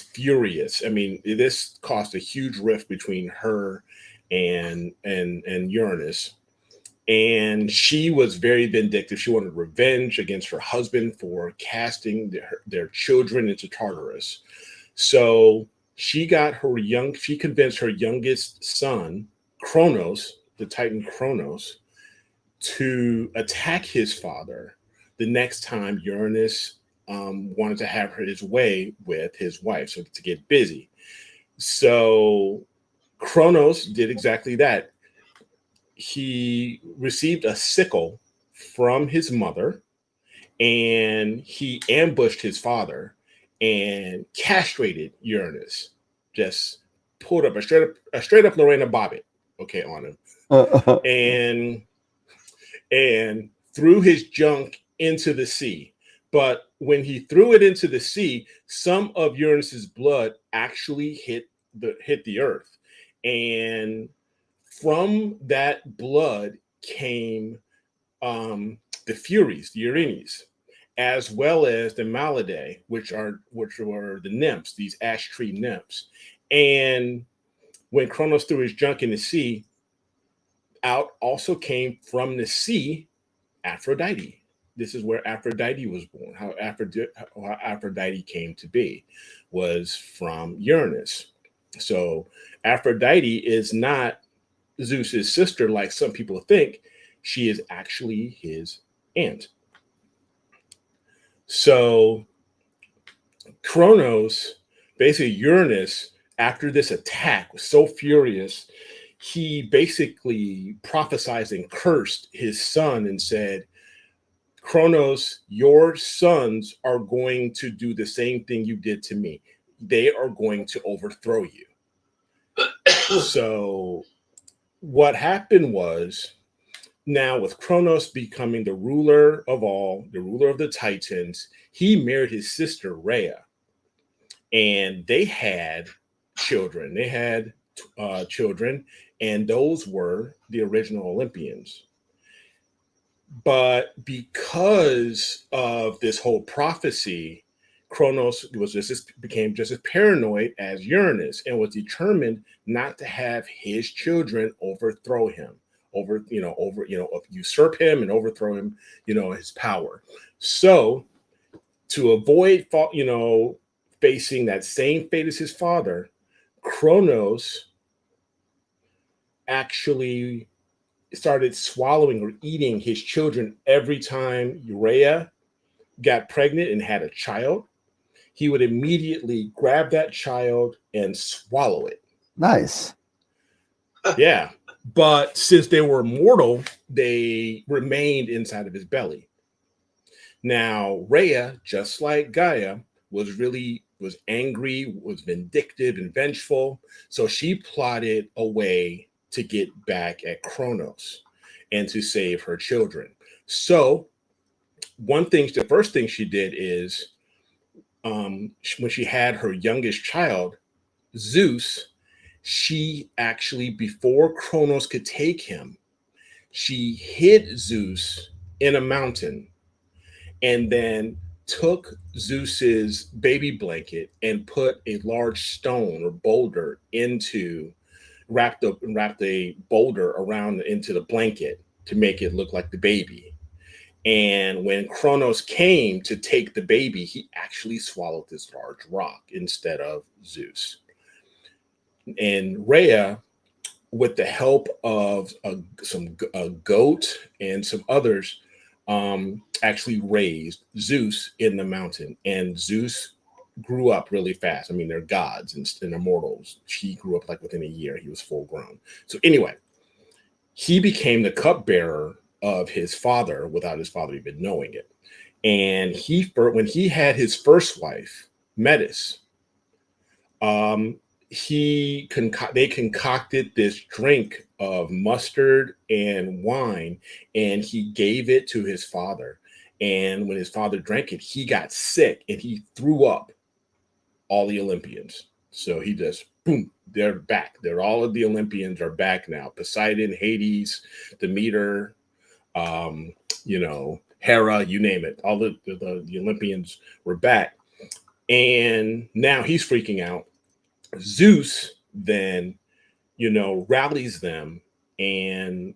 furious. I mean, this caused a huge rift between her and Uranus, and she was very vindictive. She wanted revenge against her husband for casting their children into Tartarus. So she convinced her youngest son, Kronos, the Titan Kronos, to attack his father the next time Uranus wanted to have his way with his wife, so to get busy. So Kronos did exactly that. He received a sickle from his mother, and he ambushed his father and castrated Uranus. Just pulled up a straight up Lorena Bobbitt, on him, and threw his junk into the sea. But when he threw it into the sea, some of Uranus's blood actually hit the earth, and from that blood came the Furies, the Erinyes, as well as the Malidae, which were the nymphs, these ash tree nymphs. And when Kronos threw his junk in the sea, out also came from the sea Aphrodite. This is where Aphrodite was born. How Aphrodite came to be was from Uranus. So Aphrodite is not Zeus's sister like some people think. She is actually his aunt. So Kronos, basically Uranus, after this attack, was so furious, he basically prophesied and cursed his son and said, Kronos, your sons are going to do the same thing you did to me. They are going to overthrow you. So what happened was Now, with Kronos becoming the ruler of all, the ruler of the Titans, he married his sister Rhea, and they had children. They had children, and those were the original Olympians. But because of this whole prophecy, Kronos became just as paranoid as Uranus, and was determined not to have his children overthrow him, usurp him and overthrow him, his power. So to avoid, facing that same fate as his father, Kronos actually started swallowing or eating his children every time Rhea got pregnant and had a child. He would immediately grab that child and swallow it. Nice. Yeah. But since they were mortal, they remained inside of his belly. Now, Rhea, just like Gaia, was angry, was vindictive and vengeful. So she plotted a way to get back at Kronos and to save her children. So the first thing she did is, when she had her youngest child, Zeus, she actually, before Kronos could take him, she hid Zeus in a mountain and then took Zeus's baby blanket and put a large stone or boulder wrapped a boulder around into the blanket to make it look like the baby. And when Kronos came to take the baby, he actually swallowed this large rock instead of Zeus. And Rhea, with the help of a goat and some others, actually raised Zeus in the mountain. And Zeus grew up really fast. I mean, they're gods and immortals. He grew up like within a year. He was full grown. So anyway, he became the cupbearer of his father without his father even knowing it. And when he had his first wife, Metis, they concocted this drink of mustard and wine, and he gave it to his father. And when his father drank it, he got sick and he threw up all the Olympians. So he just, boom, they're back. All of the Olympians are back now. Poseidon, Hades, Demeter, Hera, you name it. All the Olympians were back. And now he's freaking out. Zeus then, rallies them and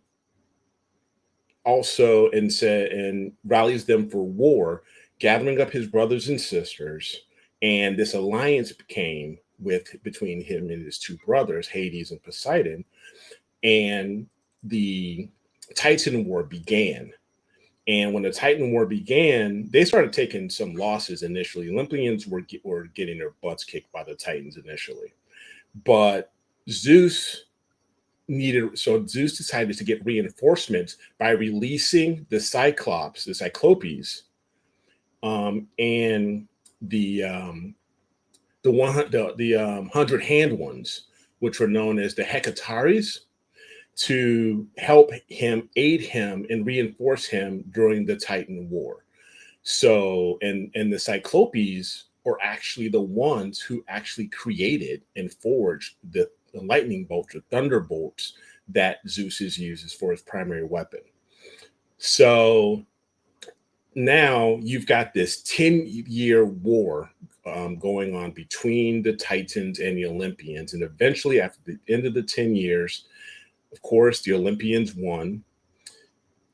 rallies them for war, gathering up his brothers and sisters. And this alliance came between him and his two brothers, Hades and Poseidon. And the Titan War began. And when the Titan War began, they started taking some losses initially. Olympians were getting their butts kicked by the Titans initially. But Zeus decided to get reinforcements by releasing the Cyclopes, and the 100-hand ones, which were known as the Hecatares, to help him, aid him, and reinforce him during the Titan War. So, and the Cyclopes are actually the ones who actually created and forged the lightning bolts, or thunderbolts, that Zeus uses for his primary weapon. So now you've got this 10-year war going on between the Titans and the Olympians. And eventually, after the end of the 10 years, of course, the Olympians won.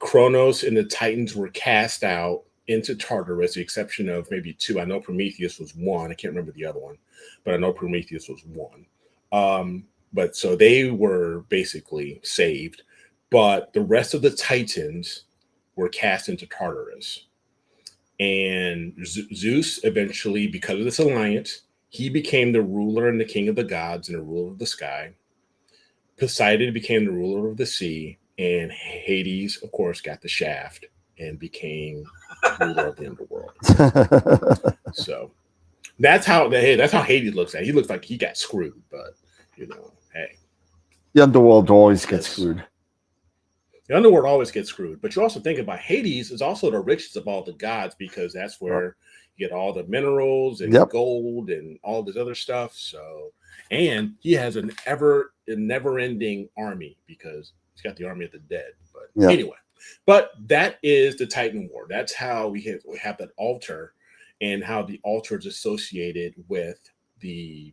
Kronos and the Titans were cast out into Tartarus, the exception of maybe two. I know Prometheus was one. I can't remember the other one, but I know Prometheus was one. But so they were basically saved. But the rest of the Titans were cast into Tartarus. And Zeus eventually, because of this alliance, he became the ruler and the king of the gods and the ruler of the sky. Poseidon became the ruler of the sea, and Hades, of course, got the shaft and became ruler of the underworld. So that's how Hades looks at it. He looks like he got screwed, but hey. The underworld always gets screwed. The underworld always gets screwed. But you also think about Hades is also the richest of all the gods because that's where you get all the minerals and gold and all this other stuff. So, and he has a never-ending army because he's got the army of the dead. But anyway, but that is the Titan War. That's how we have that altar, and how the altar is associated with the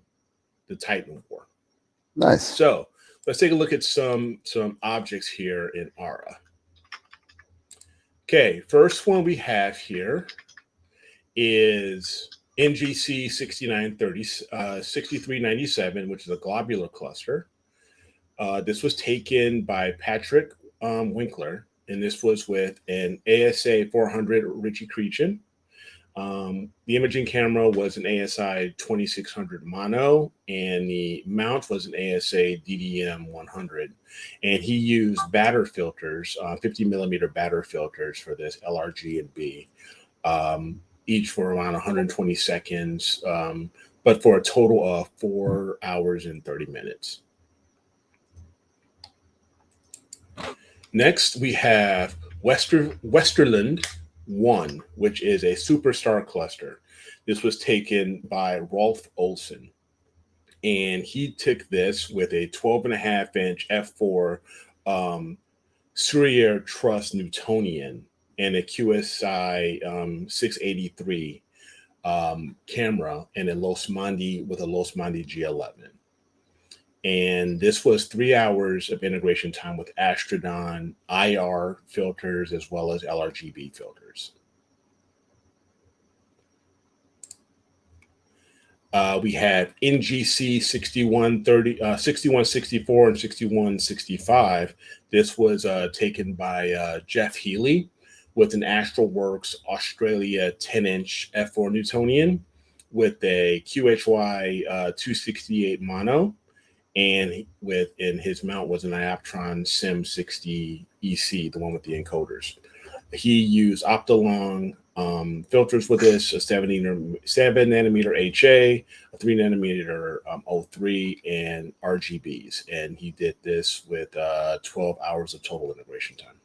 Titan War. Nice. So let's take a look at some objects here in Ara. Okay, first one we have here is NGC 6397, which is a globular cluster. This was taken by Patrick Winkler, and this was with an ASA 400 Ritchie Creechan. The imaging camera was an ASI 2600 mono, and the mount was an ASA DDM 100. And he used batter filters, 50 millimeter batter filters for this LRG and B, each for around 120 seconds, but for a total of 4 hours and 30 minutes. Next, we have Westerland 1, which is a superstar cluster. This was taken by Rolf Olsen, and he took this with a 12.5-inch f4 Surya Trust Newtonian and a QSI 683 camera and a Losmandy with a Losmandy G11. And this was 3 hours of integration time with Astrodon IR filters as well as LRGB filters. We have NGC 6164 and 6165. This was taken by Jeff Healy with an AstroWorks Australia 10-inch f4 Newtonian with a QHY 268 mono. And his mount was an Ioptron Sim 60 EC, the one with the encoders. He used Optolong filters with this, a 7 nanometer HA, a 3 nanometer O3, and RGBs. And he did this with 12 hours of total integration time.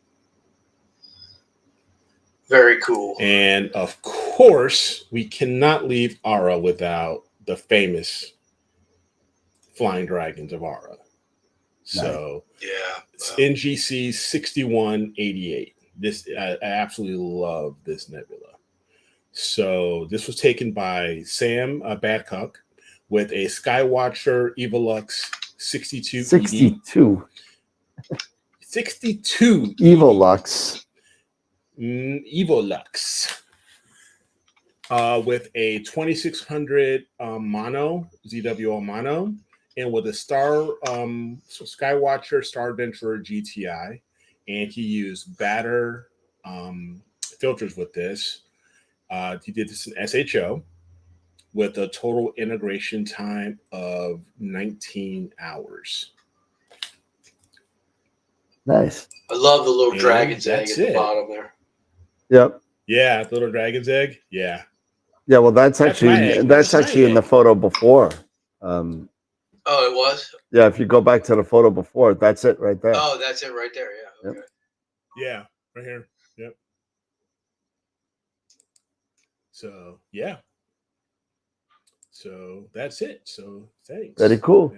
Very cool. And of course, we cannot leave Ara without the famous Flying Dragons of Ara. So it's NGC 6188. This I absolutely love this nebula. So this was taken by Sam Badcock with a Skywatcher Evolux 62 62 62 Evolux. Evolux. With a 2600 mono, ZWO mono, and with a Skywatcher Star Adventurer GTI. And he used batter filters with this. He did this in SHO with a total integration time of 19 hours. Nice. I love the little dragon's egg at the bottom there. Yep. Yeah, the little dragon's egg. Yeah. Yeah, well, that's actually in the photo before. Oh, it was? Yeah, if you go back to the photo before, that's it right there. Oh, that's it right there. Yeah. Okay. Yeah, right here. Yep. So, yeah. So that's it. So thanks. Very cool.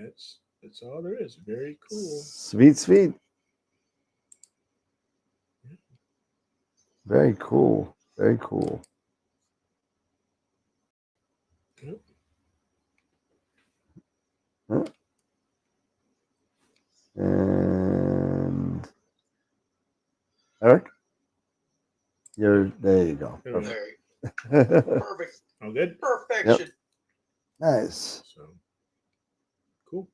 That's all there is. Very cool. Sweet. Very cool. Very cool. Yep. Huh? And Eric, there you go. Perfect. All good. Perfection. Yep. Nice. So cool.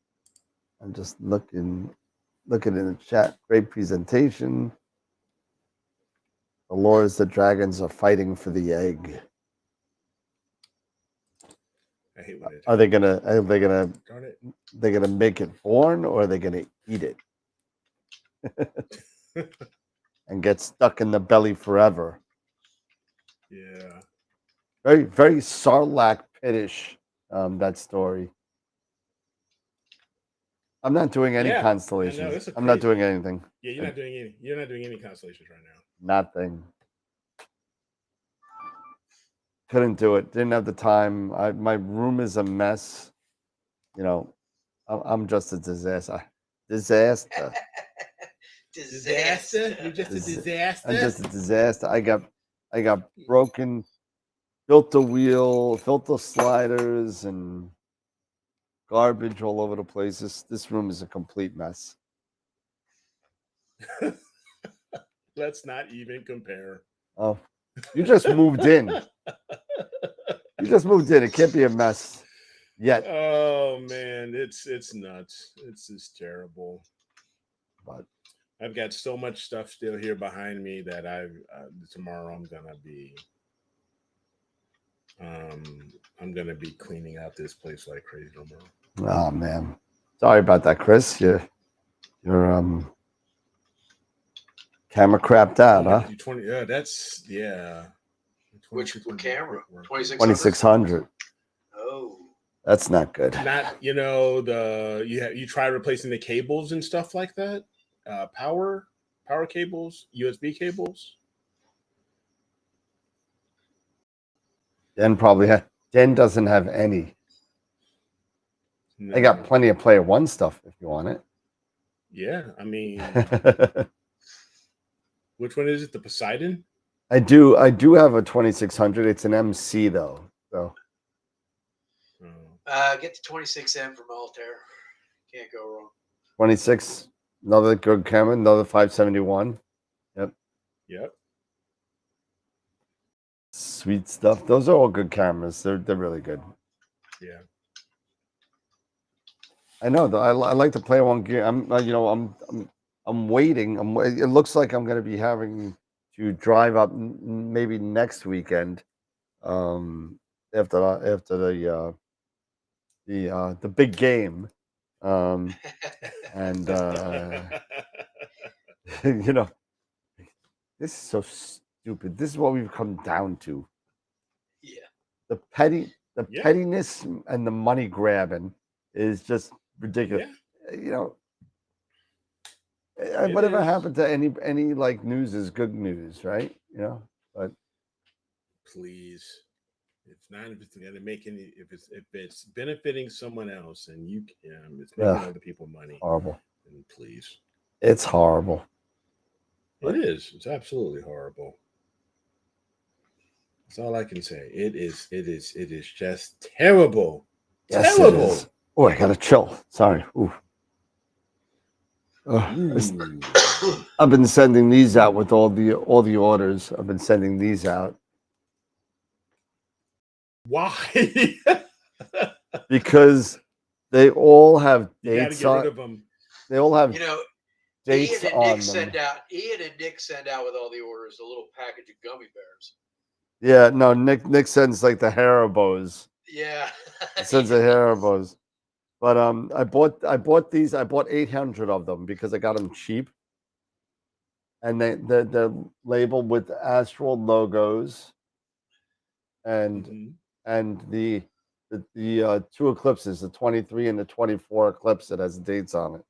I'm just looking in the chat. Great presentation. The lords, the dragons are fighting for the egg. I hate when Are they gonna darn it. they're gonna make it born, or are they gonna eat it and get stuck in the belly forever? Yeah. Very, very Sarlacc pitish, that story. I'm not doing any Yeah, constellations. I know, it's I'm not crazy. doing anything. Yeah, you're not doing any. You're not doing any constellations right now. Nothing. Couldn't do it. Didn't have the time. My room is a mess. You know, I'm just a disaster. Disaster. Disaster. You're just a disaster. I'm just a disaster. I got broken filter wheel, filter sliders, and garbage all over the place. This room is a complete mess. Let's not even compare. Oh, you just moved in. You just moved in. It can't be a mess yet. Oh man, it's nuts. It's just terrible. But I've got so much stuff still here behind me that tomorrow I'm gonna be cleaning out this place like crazy tomorrow. oh man, sorry about that, Chris. Your camera crapped out, huh? 20, yeah, that's yeah. Which camera? 2600. Oh, That's not good. Not you try replacing the cables and stuff like that. Power cables, USB cables. Den doesn't have any. No. I got plenty of Player One stuff if you want it. Yeah, I mean, which one is it? The Poseidon? I do have a 2600. It's an MC though. So get the 26M from Altair. Can't go wrong. 26, another good camera, another 571. Yep. Sweet stuff. Those are all good cameras. They're really good. Yeah. I know. I like to play one gear. I'm waiting. It looks like I'm going to be having to drive up maybe next weekend. After the big game, and you know, this is so stupid. This is what we've come down to. Yeah. The pettiness and the money grabbing is just ridiculous. Yeah. You know, whatever happened to any like news is good news, right? You know, but please, it's not if it's gonna make any if it's benefiting someone else and it's making other people money. Horrible. And please, it's horrible. It is. It's absolutely horrible. That's all I can say. It is just terrible. Yes, terrible. It is. Oh, I gotta chill. Sorry. Ooh. I've been sending these out with all the orders. I've been sending these out. Why? Because they all have dates you gotta get rid of them. They all have Ian dates and on Nick send out with all the orders a little package of gummy bears. Yeah, no, Nick sends like the Haribos. Yeah. He sends the Haribos. But I bought these. I bought 800 of them because I got them cheap. And they're labeled with AstroWorld logos. And the two eclipses, the 23 and the 24 eclipse that has dates on it.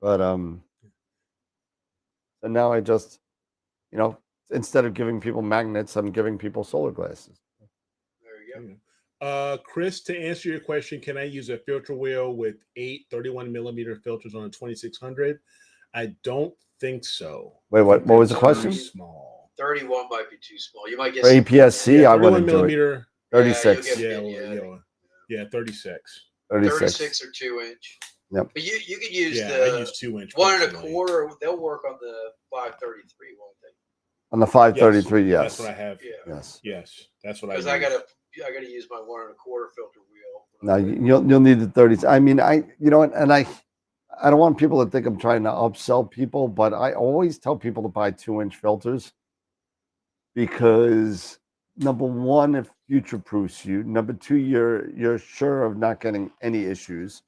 But so now I just, instead of giving people magnets, I'm giving people solar glasses. There you go. Chris, to answer your question, can I use a filter wheel with 8 31mm filters on a 2600? I don't think so. Wait, what was the question? Small. 31 might be too small. You might get for APS-C. I wouldn't do it. 36. Yeah, 36. 36 or 2-inch. Yep. But you could use I use 2-inch. 1 1/4. They'll work on the 533, won't they? On the 533, yes. That's what I have. Yeah. Yes, that's what I. Because I gotta use my 1 1/4 filter wheel. No, you'll need the 30s. I mean, I don't want people to think I'm trying to upsell people, but I always tell people to buy 2-inch filters because number one, it future proofs you. Number two, you're sure of not getting any issues.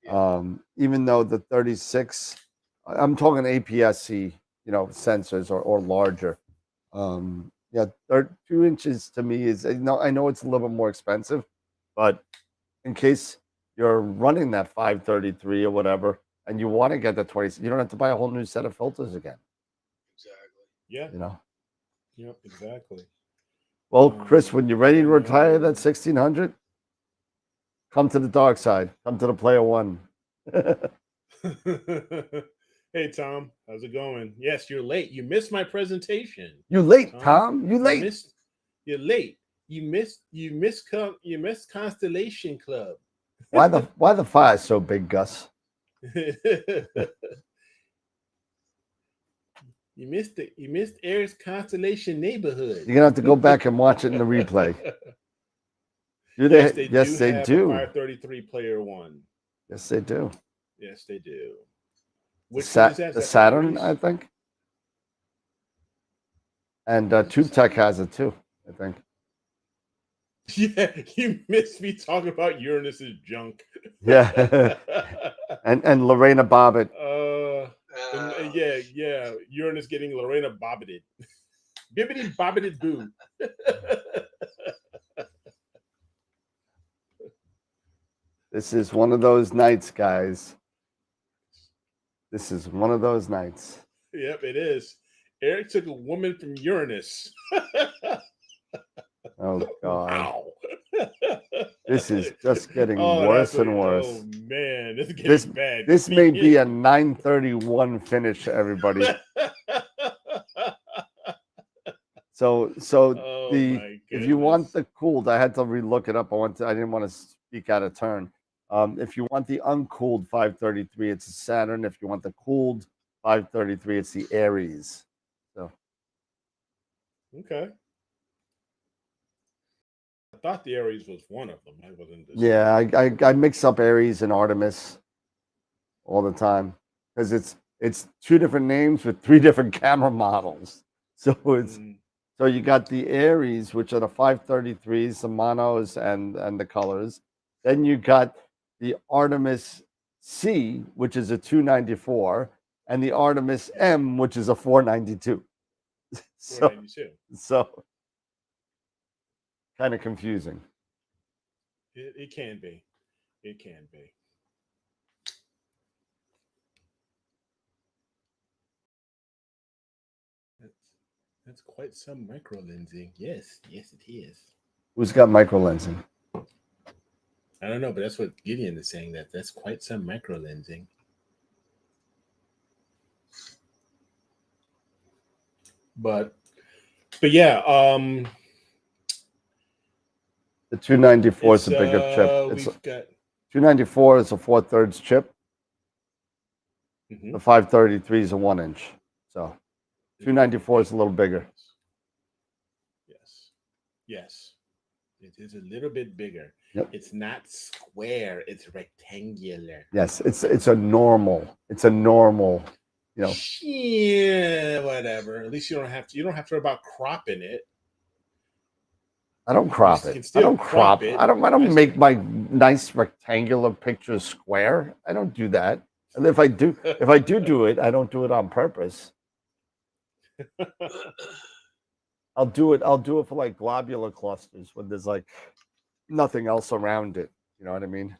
Yeah. Even though the 36, I'm talking APS-C, sensors or larger. 2 inches to me is, I know it's a little bit more expensive, but in case you're running that 533 or whatever, and you want to get the 20, you don't have to buy a whole new set of filters again. Exactly. Yeah. You know. Yep. Exactly. Well, Chris, when you're ready to retire that 1600, come to the dark side. Come to the Player One. Hey Tom, how's it going? Yes, you're late. You missed my presentation. You late, Tom? You late? You're late. You missed Constellation Club. Why the fire so big, Gus? You missed Eric's Constellation Neighborhood. You're gonna have to go back and watch it in the replay. Do they? Yes, they do. 533 Player One. Yes, they do. Yes, they do. Which one is that? The Saturn, I think. And TubeTech has it too, I think. Yeah, you missed me talking about Uranus's junk. Yeah. and Lorena Bobbitt. Yeah. Uranus getting Lorena Bobbited. Bibbity Bobbited boo. This is one of those nights, guys. This is one of those nights. Yep, it is. Eric took a woman from Uranus. Oh, God. Wow. This is just getting worse and worse. Oh, man. This is getting bad. This may be a 931 finish, everybody. So if you want the cooled, I had to relook it up. I didn't want to speak out of turn. If you want the uncooled 533, it's a Saturn. If you want the cooled 533, it's the Aries. So okay. I thought the Aries was one of them. I wasn't. Yeah, I mix up Aries and Artemis all the time because it's two different names with three different camera models. So it's so you got the Aries, which are the 533s, the monos and the colors. Then you got the Artemis C, which is a 294, and the Artemis M, which is a 492. 492. So kind of confusing. It can be. It can be. That's quite some micro lensing. Yes, it is. Who's got micro lensing? I don't know, but that's what Gideon is saying. That's quite some micro lensing. But yeah, the 294 is a bigger chip. It's 294 is a 4/3 chip. The 533 is a 1-inch. So 294 is a little bigger. Yes. It is a little bit bigger. Yep. It's not square, it's rectangular. Yes, it's a normal. It's a normal, Yeah, whatever. At least you don't have to worry about cropping it. I don't crop it. I don't crop it. I don't make my nice rectangular pictures square. I don't do that. And if I do it, I don't do it on purpose. I'll do it for like globular clusters when there's like nothing else around it. You know what I mean?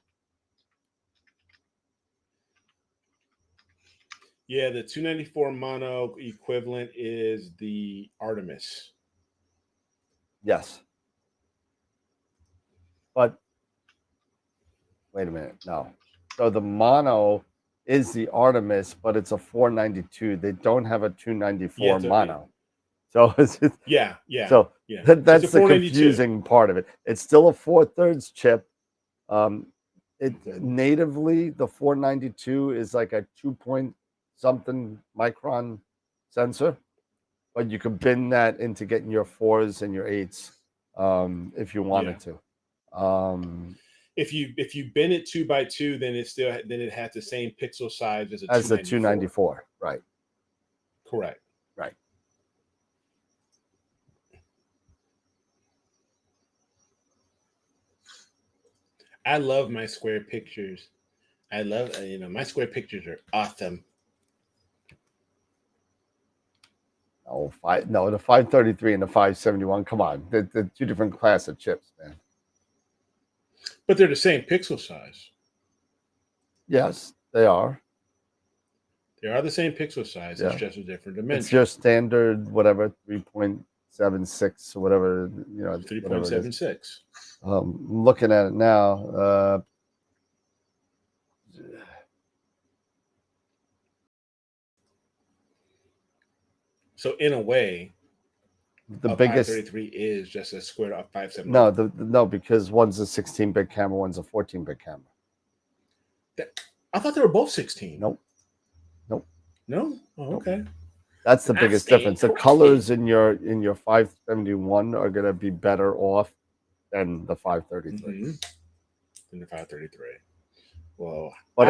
Yeah, the 294 mono equivalent is the Artemis. Yes. But wait a minute. No. So the mono is the Artemis, but it's a 492. They don't have a 294 mono. So yeah. So that's the confusing part of it. It's still a 4/3 chip. Natively the 492 is like a 2-point-something micron sensor, but you can bin that into getting your 4s and your 8s if you wanted to. If you bin it 2x2, then it has the same pixel size as a 294. Right. Correct. Right. I love my square pictures. I love, my square pictures are awesome. The 533 and the 571. Come on, they're two different class of chips, man. But they're the same pixel size. Yes, they are. They are the same pixel size. Yeah. It's just a different dimension. It's your standard whatever 3.76 or whatever, you know, 3.76. I'm looking at it now. So in a way, The a biggest 533 is just a square of 570. no, no, because one's a 16-bit camera, one's a 14-bit camera. I thought they were both 16. Nope. No? Oh, okay. That's the I biggest stand difference. The corrected. colors in your 571 are going to be better off than the 533. Mm-hmm. Than the 533. Well, But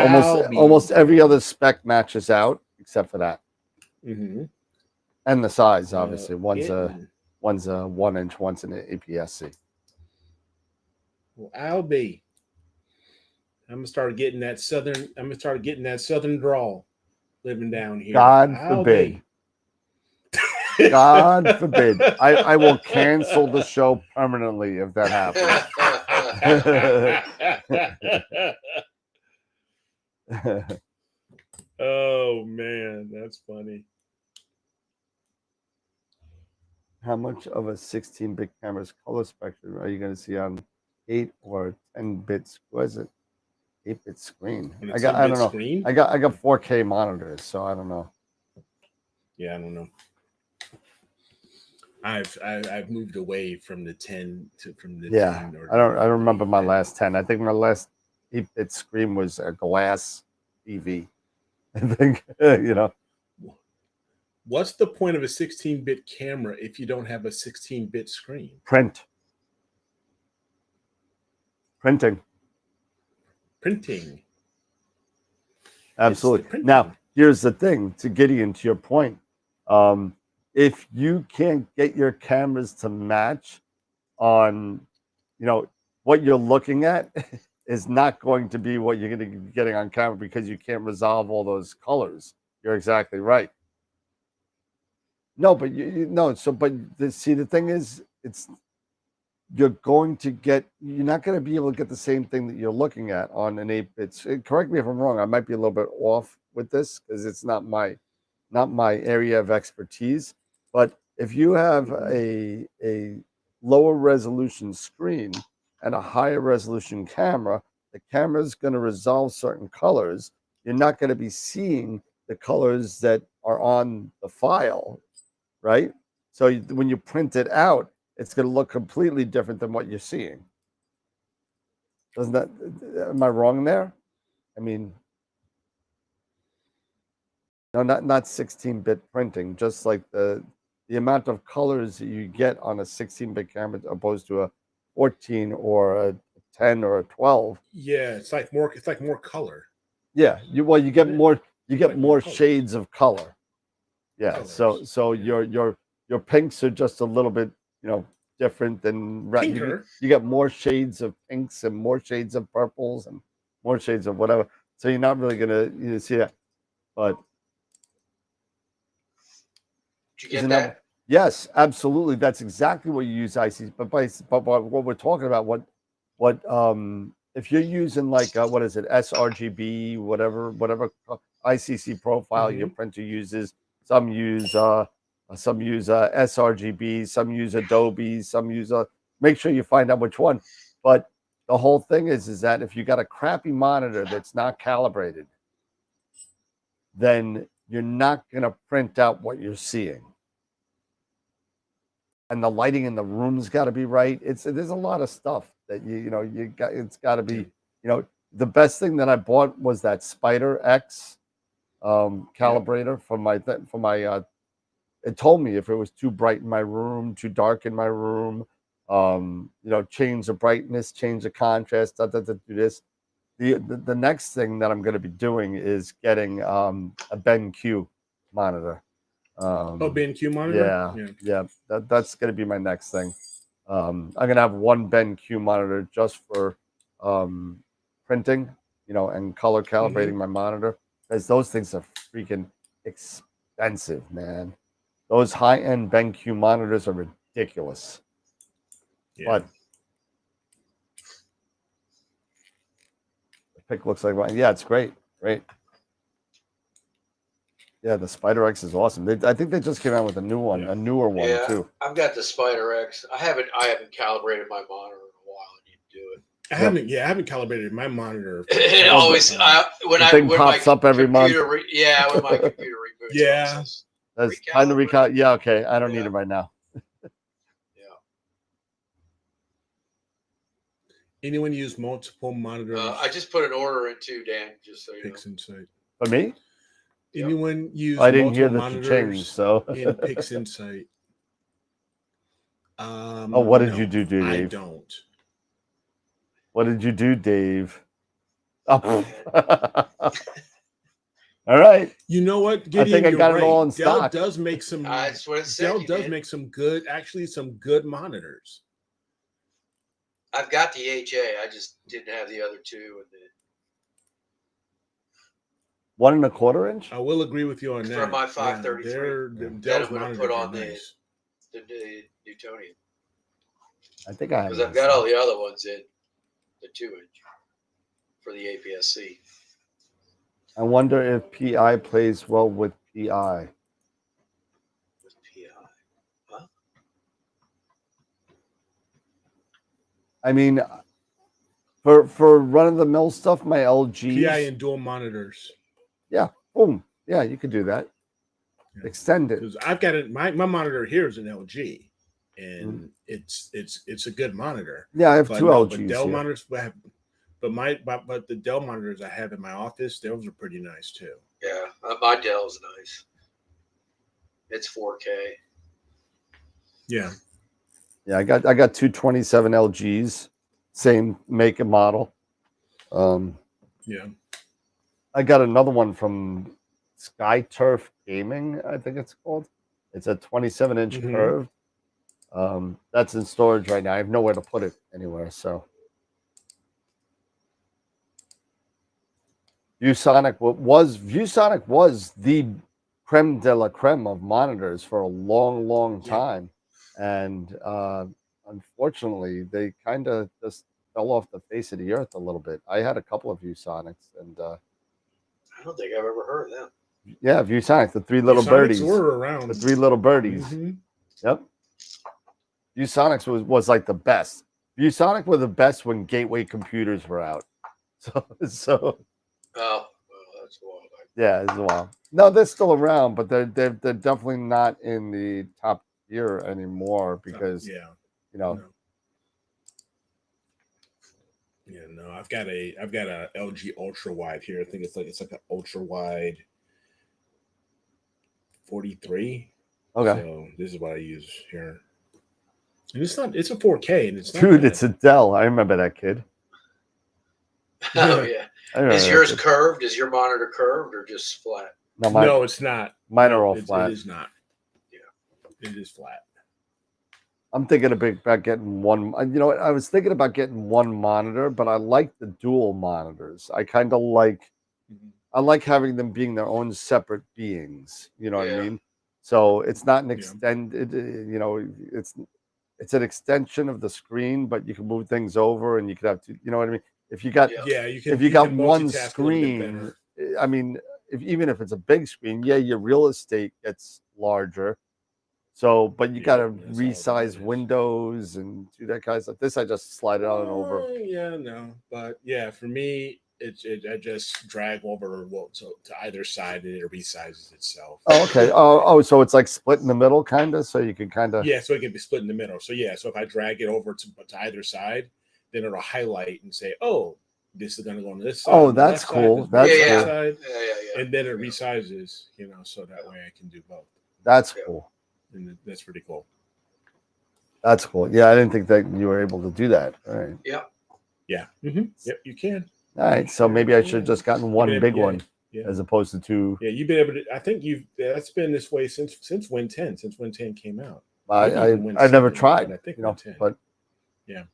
almost every other spec matches out except for that. Mm-hmm. And the size, obviously. One's a Well, 1-inch, one's an APS-C. I'll be. I'm gonna start getting that southern drawl living down here. God I'll forbid. be. God forbid. I will cancel the show permanently if that happens. Oh man, that's funny. How much of a 16-bit camera's color spectrum are you going to see on 8 or 10-bit? What is it? 8-bit screen. I don't know. Screen? I got 4K monitors, so I don't know. Yeah, I don't know. I've moved away from the 10 to from the 10 or I don't remember my last 10. I think my last 8-bit screen was a glass TV. I think you know. What's the point of a 16-bit camera if you don't have a 16-bit screen? Printing. Absolutely. Now, here's the thing, to Gideon, to your point. If you can't get your cameras to match on, you know, what you're looking at is not going to be what you're going to be getting on camera because you can't resolve all those colors. You're exactly right. No, but see, the thing is, you're not going to be able to get the same thing that you're looking at on an 8-bit. Correct me if I'm wrong. I might be a little bit off with this because it's not my area of expertise. But if you have a lower resolution screen and a higher resolution camera, the camera is going to resolve certain colors. You're not going to be seeing the colors that are on the file, right? So when you print it out, it's going to look completely different than what you're seeing. Am I wrong there? I mean, no, not 16-bit printing, just like the amount of colors that you get on a 16-bit camera opposed to a 14 or a 10 or a 12. Yeah, it's like more color. Yeah, you get more shades of color. Yeah, colors. So your pinks are just a little bit, you know, different than red. You get more shades of pinks and more shades of purples and more shades of whatever. So you're not really gonna see that. But did you get that? Yes, absolutely. That's exactly what you use ICC. But what we're talking about, what if you're using like what is it, sRGB, whatever ICC profile your printer uses. Some use sRGB, some use Adobe, some use make sure you find out which one. But the whole thing is that if you got a crappy monitor that's not calibrated, then you're not going to print out what you're seeing. And the lighting in the room's got to be right. There's a lot of stuff that it's got to be, the best thing that I bought was that Spider X calibrator for my it told me if it was too bright in my room, too dark in my room, change the brightness, change the contrast, do this. The next thing that I'm going to be doing is getting a BenQ monitor. BenQ monitor? Yeah. That's going to be my next thing. I'm going to have one BenQ monitor just for printing, and color calibrating my monitor, because those things are freaking expensive, man. Those high-end BenQ monitors are ridiculous. Yeah. But pic looks like mine. Yeah, it's great. Great. Yeah, the Spider X is awesome. I think they just came out with a new one, a newer one too. I've got the Spider X. I haven't calibrated my monitor in a while. I need to do it. I haven't calibrated my monitor. It always when pops up every month. When my computer reboots. Yeah. That's time to recount. Yeah, okay. I don't need it right now. Anyone use multiple monitors? I just put an order in too, Dan, just so you know. PixInsight. For me? Anyone use I didn't hear multiple that you changed, so. in PixInsight? What did you do, Dave? I don't. What did you do, Dave? Oh. All right. You know what, Gideon, I think I got it all in stock. Dell does make some. That's what it said. Dell does make some good, some good monitors. I've got the HA. I just didn't have the other two. And 1 1/4 inch. I will agree with you on that. For my 533, Dell's I'm going to put on the Newtonian. I think I have. Because I've got all the other ones in the 2-inch for the APS-C. I wonder if PI plays well with PI. With PI, huh? I mean, for run-of-the-mill stuff, my LG. PI and dual monitors. Yeah, boom. Yeah, you could do that. Yeah. Extend it. Because I've got it. My monitor here is an LG, and it's a good monitor. Yeah, I have two LGs. But Dell monitors, but the Dell monitors I have in my office, those are pretty nice too. Yeah, my Dell's nice. It's 4K. Yeah. Yeah, I got two 27 LGs, same make and model. Yeah. I got another one from SkyTurf Gaming, I think it's called. It's a 27-inch curved. That's in storage right now. I have nowhere to put it anywhere. So ViewSonic was the creme de la creme of monitors for a long time. And unfortunately, they kind of just fell off the face of the earth a little bit. I had a couple of ViewSonics, and I don't think I've ever heard of them. Yeah, ViewSonic, the three little birdies. Were around. The three little birdies. Yep. ViewSonics was like the best. ViewSonic were the best when gateway computers were out. So. Oh, well, that's a while back. Yeah, it's a while. No, they're still around, but they're definitely not in the top tier anymore because you know. Yeah, no, I've got a LG ultra wide here. I think it's like an ultra wide 43. Okay. So this is what I use here. And it's a 4K and it's not Dude, it's a Dell. I remember that kid. Oh yeah. Is yours curved? Is your monitor curved or just flat? No, it's not. Mine are all flat. It is not. Yeah. It is flat. I'm thinking about getting one. You know what? I was thinking about getting one monitor, but I like the dual monitors. I kind of like, I like having them being their own separate beings. You know what I mean? So it's not an extended. You know, it's an extension of the screen, but you can move things over, and you could have to. You know what I mean? If you got if you got one screen, I mean, even if it's a big screen, your real estate gets larger. So, but you got to resize windows and do that kind of stuff. This, I just slide it on and over. Yeah, no, but yeah, for me, I just drag over to either side and it resizes itself. Oh, okay. Oh, so it's like split in the middle, kind of. So you can kind of. Yeah, so it can be split in the middle. So yeah, so if I drag it over to either side, then it'll highlight and say, "Oh, this is going to go on this side." Oh, that's cool. That's cool. Yeah. And then it resizes, so that way I can do both. That's cool. And that's pretty cool. That's cool. Yeah, I didn't think that you were able to do that. All right. Yep. Yeah. Yep, you can. All right. So maybe I should have just gotten one big one as opposed to two. Yeah, you've been able to. I think that's been this way since Win 10. Since Win 10 came out. I never tried. I think but yeah.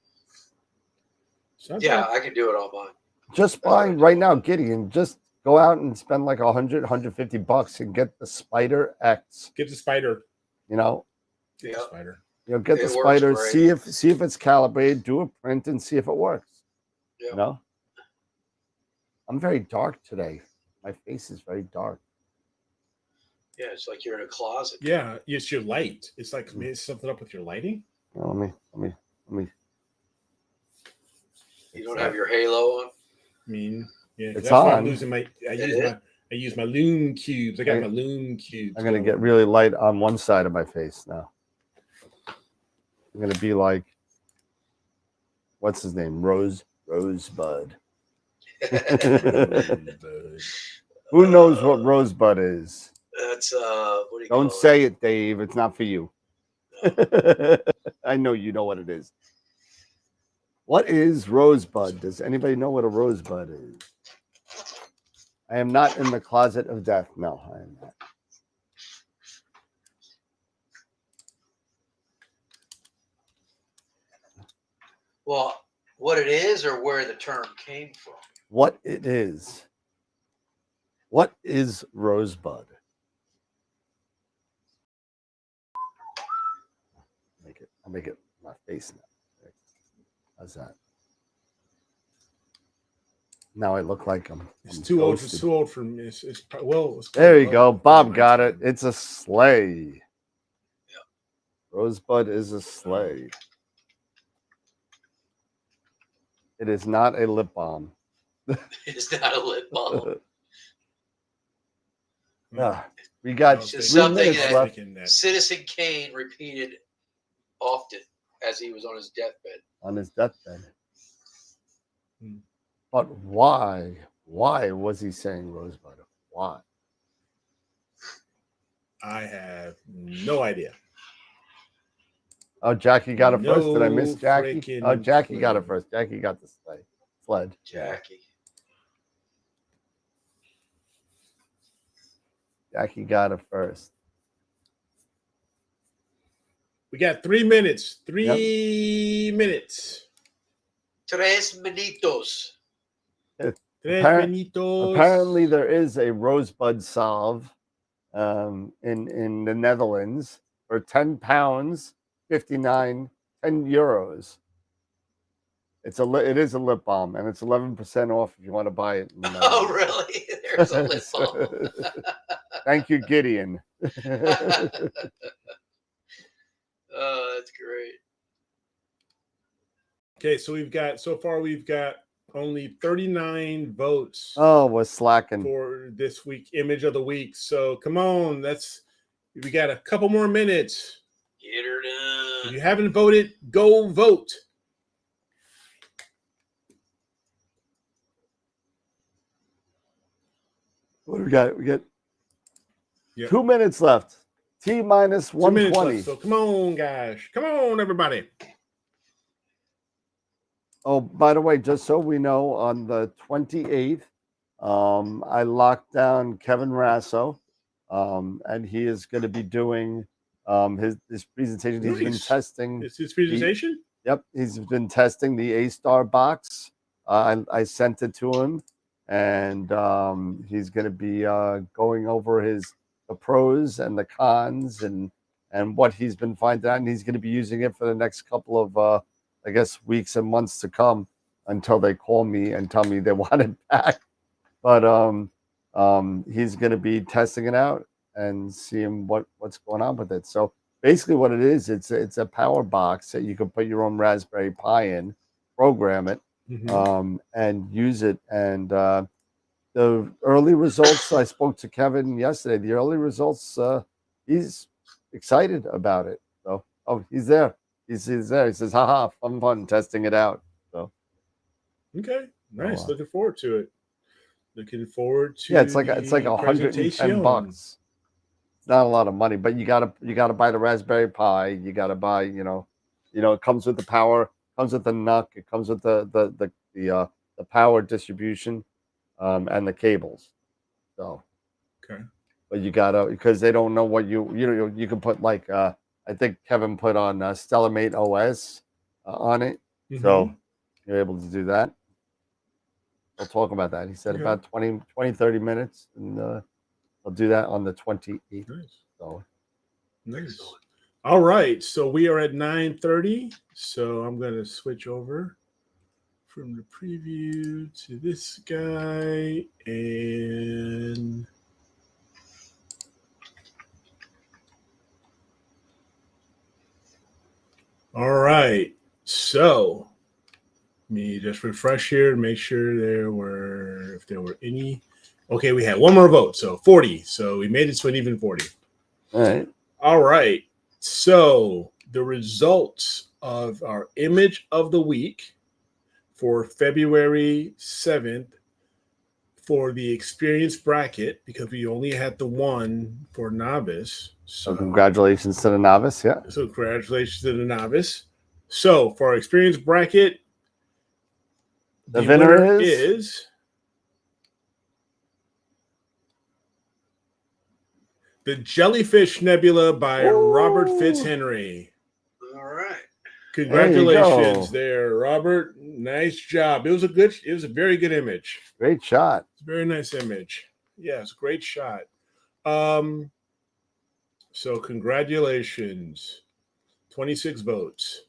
Yeah, I can do it all mine. Just buy right now, Gideon. Just go out and spend like $100-$150 and get the Spider X. Get the Spider. You know. Get the Spider. Get the Spider. See if it's calibrated. Do a print and see if it works. Yep. You know. I'm very dark today. My face is very dark. Yeah, it's like you're in a closet. Yeah, it's your light. It's like maybe something up with your lighting. Well, let me. You don't have your halo on? I mean, yeah, It's that's why I'm on. losing my. I use my lume cubes. I got my lume cubes. I'm gonna get really light on one side of my face now. I'm gonna be like, what's his name? Rosebud. Who knows what Rosebud is? That's what do you Don't call say it, Dave. It's not for you. No. I know you know what it is. What is Rosebud? Does anybody know what a rosebud is? I am not in the closet of death. No, I am not. Well, what it is or where the term came from? What it is. What is Rosebud? I'll make it my face now. How's that? Now I look like I'm too old. ghosted. It's too old for me. There you go. Bob got it. It's a sleigh. Yeah. Rosebud is a sleigh. It is not a lip balm. It's not a lip balm. We got It's 3 something minutes left. Citizen Kane repeated often as he was on his deathbed. On his deathbed. But why? Why was he saying Rosebud? Why? I have no idea. Oh, Jackie got it first. Did I No miss Jackie? freaking Oh, Jackie got it clue. first. Jackie got the sled. Jackie. Jackie got it first. We got 3 minutes. 3 minutes. Tres minutos. Apparently, there is a Rosebud salve in the Netherlands for £10, 59, 10 euros. It is a lip balm, and it's 11% off if you want to buy it. Oh, really? There's a lip balm. Thank you, Gideon. Oh, that's great. Okay, so we've got only 39 votes. Oh, we're slacking for this week image of the week. So come on, we got a couple more minutes. Get her done. If you haven't voted, go vote. What do we got? We got Yep. 2 minutes left. T minus 120. So come on, guys. Come on, everybody. Oh, by the way, just so we know, on the 28th, I locked down Kevin Rasso, and he is going to be doing his presentation. He's been testing. It's his presentation? Yep, he's been testing the A-Star box. I sent it to him, and he's going to be going over the pros and the cons and what he's been finding out, and he's going to be using it for the next couple of I guess weeks and months to come until they call me and tell me they want it back. But he's going to be testing it out and seeing what's going on with it. So basically what it is, it's a power box that you can put your own Raspberry Pi in, program it, and use it. And the early results, I spoke to Kevin yesterday. The early results, he's excited about it. So, he's there. He's there. He says, haha, fun, testing it out. So, okay, nice. Looking forward to it. Looking forward to it's like $110. It's not a lot of money, but you gotta buy the Raspberry Pi. You gotta buy, it comes with the power, comes with the NUC, it comes with the power distribution, and the cables. So, okay. But you gotta, because they don't know what you can put, like I think Kevin put on Stellamate OS on it, so you're able to do that. We'll talk about that. He said about 20, 30 minutes, and I'll do that on the 28th. Nice. So, nice. All right, so we are at 9:30. So I'm going to switch over from the preview to this guy, and all right. So let me just refresh here to make sure if there were any. Okay, we had one more vote, so 40. So we made it to an even 40. All right. All right. So the results of our image of the week for February 7th for the experience bracket, because we only had the one for novice. So congratulations to the novice. Yeah. So congratulations to the novice. So for our experience bracket, the winner is the Jellyfish Nebula by Robert Fitzhenry. All right. Congratulations there, Robert. Nice job. It was a very good image. Great shot. It's a very nice image. Yes, great shot. So congratulations. 26 votes.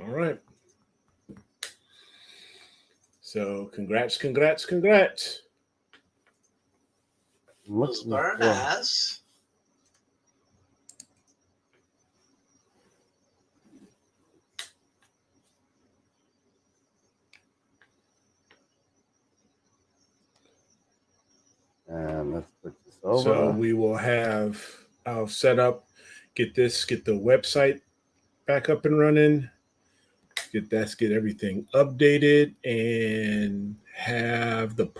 All right. So congrats. Looks very nice. And let's put this over. So we will have, I'll set up, get the website back up and running, get everything updated, and have the,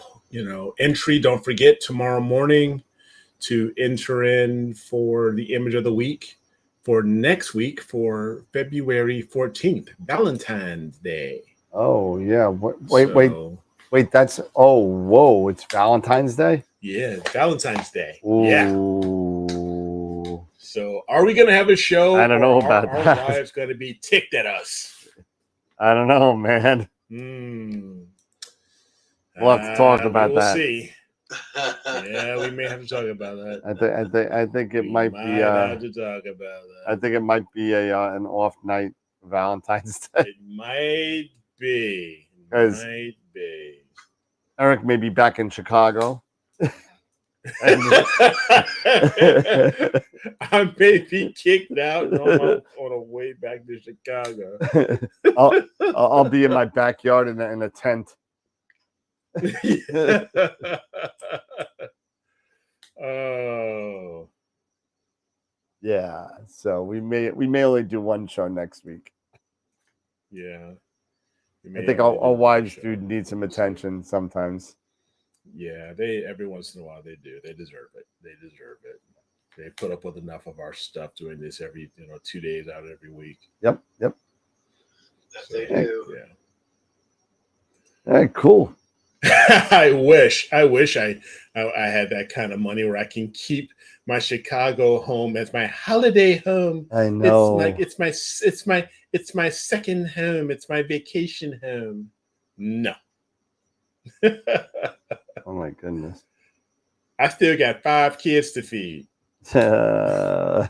entry. Don't forget tomorrow morning to enter in for the image of the week for next week for February 14th, Valentine's Day. Oh, yeah. Wait. That's, whoa. It's Valentine's Day? Yeah, Valentine's Day. Ooh. Yeah. So are we going to have a show? I don't know about that. Our wives going to be ticked at us. I don't know, man. We'll have to talk about that. We'll see. Yeah, we may have to talk about that. I think it might be. Have to talk about that. I think it might be an off night Valentine's Day. It might be. Eric may be back in Chicago. I may be kicked out on the way back to Chicago. I'll be in my backyard in a tent. Oh. Yeah. So we may only do one show next week. Yeah. I think our wives do need some attention sometimes. Yeah, every once in a while they do. They deserve it. They put up with enough of our stuff doing this every 2 days out of every week. Yep. That they do. Yeah. All right, cool. I wish I had that kind of money where I can keep my Chicago home as my holiday home. I know. It's my second home. It's my vacation home. No. Oh my goodness. I still got 5 kids to feed. I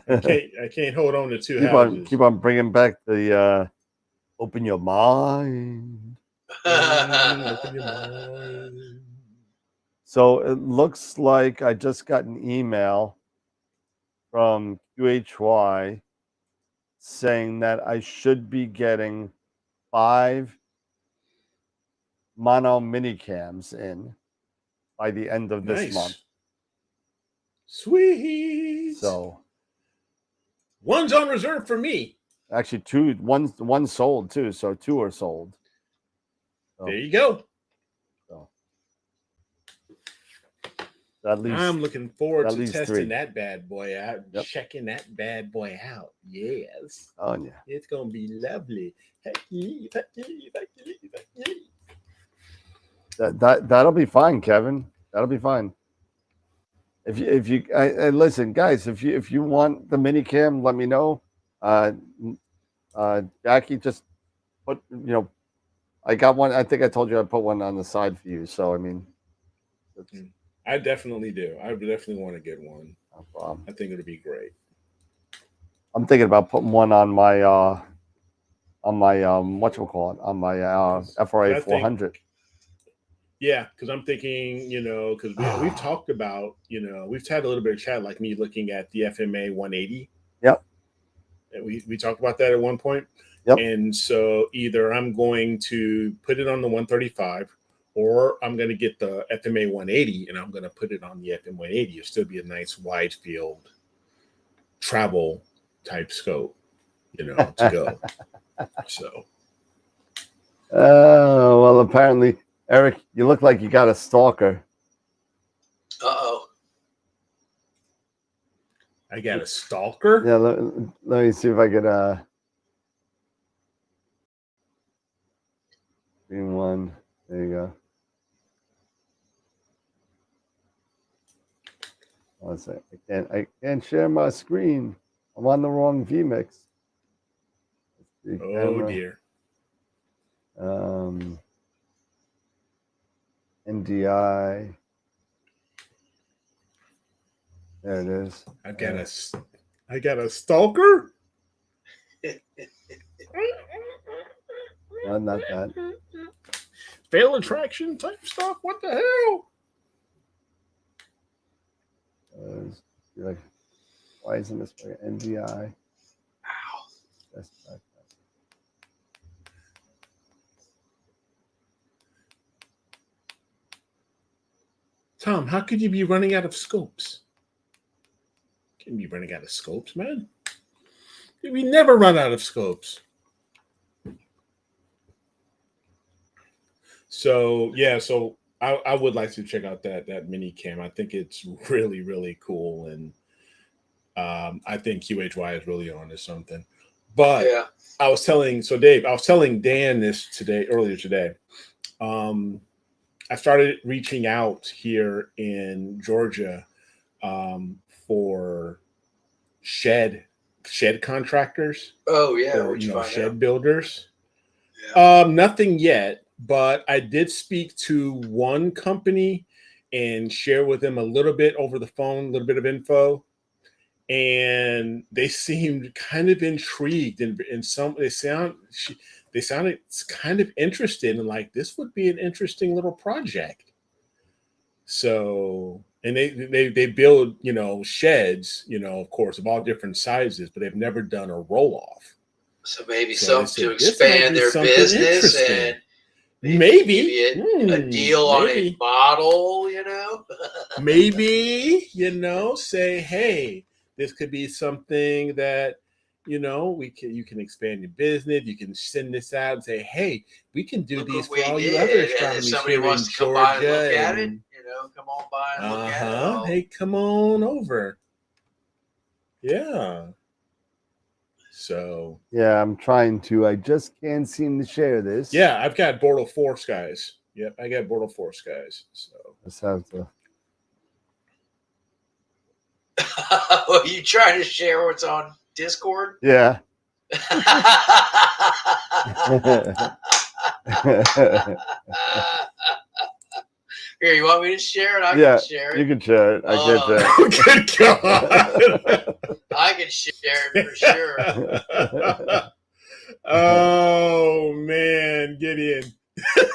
can't hold on to 2 houses. Keep on bringing back the open your mind. Open your mind. So it looks like I just got an email from QHY saying that I should be getting 5 mono mini cams in by the end of this month. Sweet. So one's on reserve for me. Actually, 2. One sold too, so 2 are sold. So, there you go. So at least I'm looking forward to testing 3. that bad boy out, checking that bad boy out. Yes. Oh yeah. It's gonna be lovely. That'll be fine, Kevin. That'll be fine. If you listen, guys, if you want the mini cam, let me know. Jackie, just I got one. I think I told you I put one on the side for you. So I mean, I definitely do. I definitely want to get one. no problem. I think it'll be great. I'm thinking about putting one on my whatchamacallit, on my FRA 400. Yeah, because I'm thinking, because we've talked about, we've had a little bit of chat, like me looking at the FMA 180. Yep. And we talked about that at one point. Yep. And so either I'm going to put it on the 135, or I'm going to get the FMA 180 and I'm going to put it on the FM 180. It'll still be a nice wide field travel type scope, to go. So. Well, apparently, Eric, you look like you got a stalker. Uh-oh. I got a stalker? Yeah, let me see if I could green one. There you go. One sec. I can't share my screen. I'm on the wrong vMix. Oh dear. NDI. There it is. I got a stalker. No, not that. Fail attraction type stuff. What the hell? Like, why isn't this way? NDI? Ow. That's not that. Tom, how could you be running out of scopes? Can't be running out of scopes, man. We never run out of scopes. So yeah, so I would like to check out that mini cam. I think it's really, really cool, and I think QHY is really on to something. But yeah. I was telling Dan this earlier today. I started reaching out here in Georgia for shed contractors. Oh yeah, or shed builders. Yeah. Nothing yet, but I did speak to one company and share with them a little bit over the phone, a little bit of info, and they seemed kind of intrigued, and they sounded kind of interested, and like this would be an interesting little project. So, and they build, sheds, of course, of all different sizes, but they've never done a roll-off. So maybe something to expand their business, and maybe a deal on a model, maybe, say, hey, this could be something that, you can expand your business. You can send this out and say, hey, we can do these for all you other astronomers. If somebody wants to come by and look at it, come on by and look at it. Hey, come on over. Yeah. So. Yeah, I'm trying to. I just can't seem to share this. Yeah, I've got Bortle 4 skies. Yep, I got Bortle 4 skies. So. Let's have to. Well, you trying to share what's on Discord? Yeah. Here, you want me to share it? I can share it. You can share it. I get that. Good God. I can share it for sure. Oh, man. Gideon.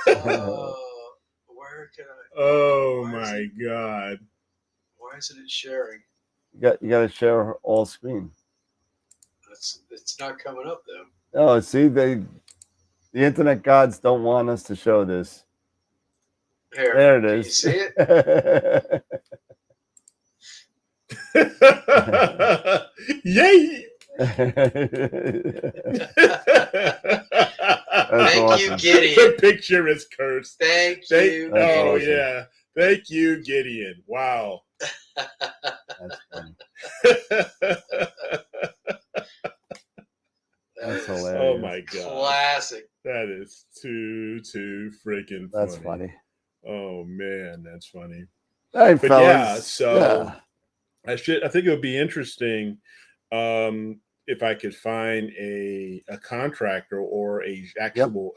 Where can I? Oh, my God. Why isn't it sharing? You got to share all screen. It's not coming up though. Oh, see, the internet gods don't want us to show this. There it is. You see it? Yay! Thank you, Gideon. The picture is cursed. Thank you. Oh yeah. Thank you, Gideon. Wow. That's funny. That's hilarious. Oh my God. Classic. That is too freaking funny. That's funny. Oh man, that's funny. Hey, but fellas. yeah, so I think it would be interesting. if I could find a contractor or a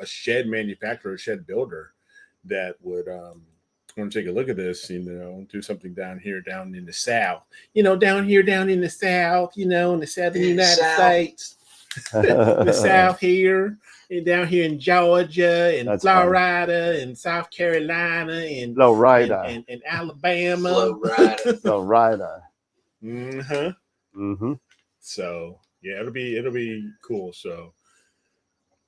shed manufacturer, a shed builder that would want to take a look at this, do something down in the South, down in the South, in the Southern United States, the South here, and down here in Georgia and That's Florida and South Carolina and Florida and Alabama. Florida. So yeah, it'll be cool. So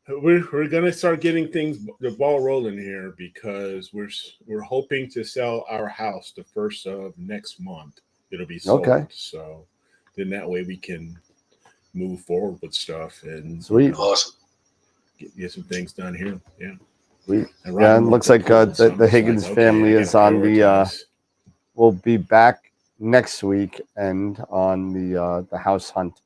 we're gonna start getting the ball rolling here, because we're hoping to sell our house the first of next month. It'll be sold. Okay. So then that way we can move forward with stuff and Sweet. Awesome. Get some things done here. Yeah. Sweet. Yeah, and looks like the Higgins family is on the will be back next week and on the house hunt.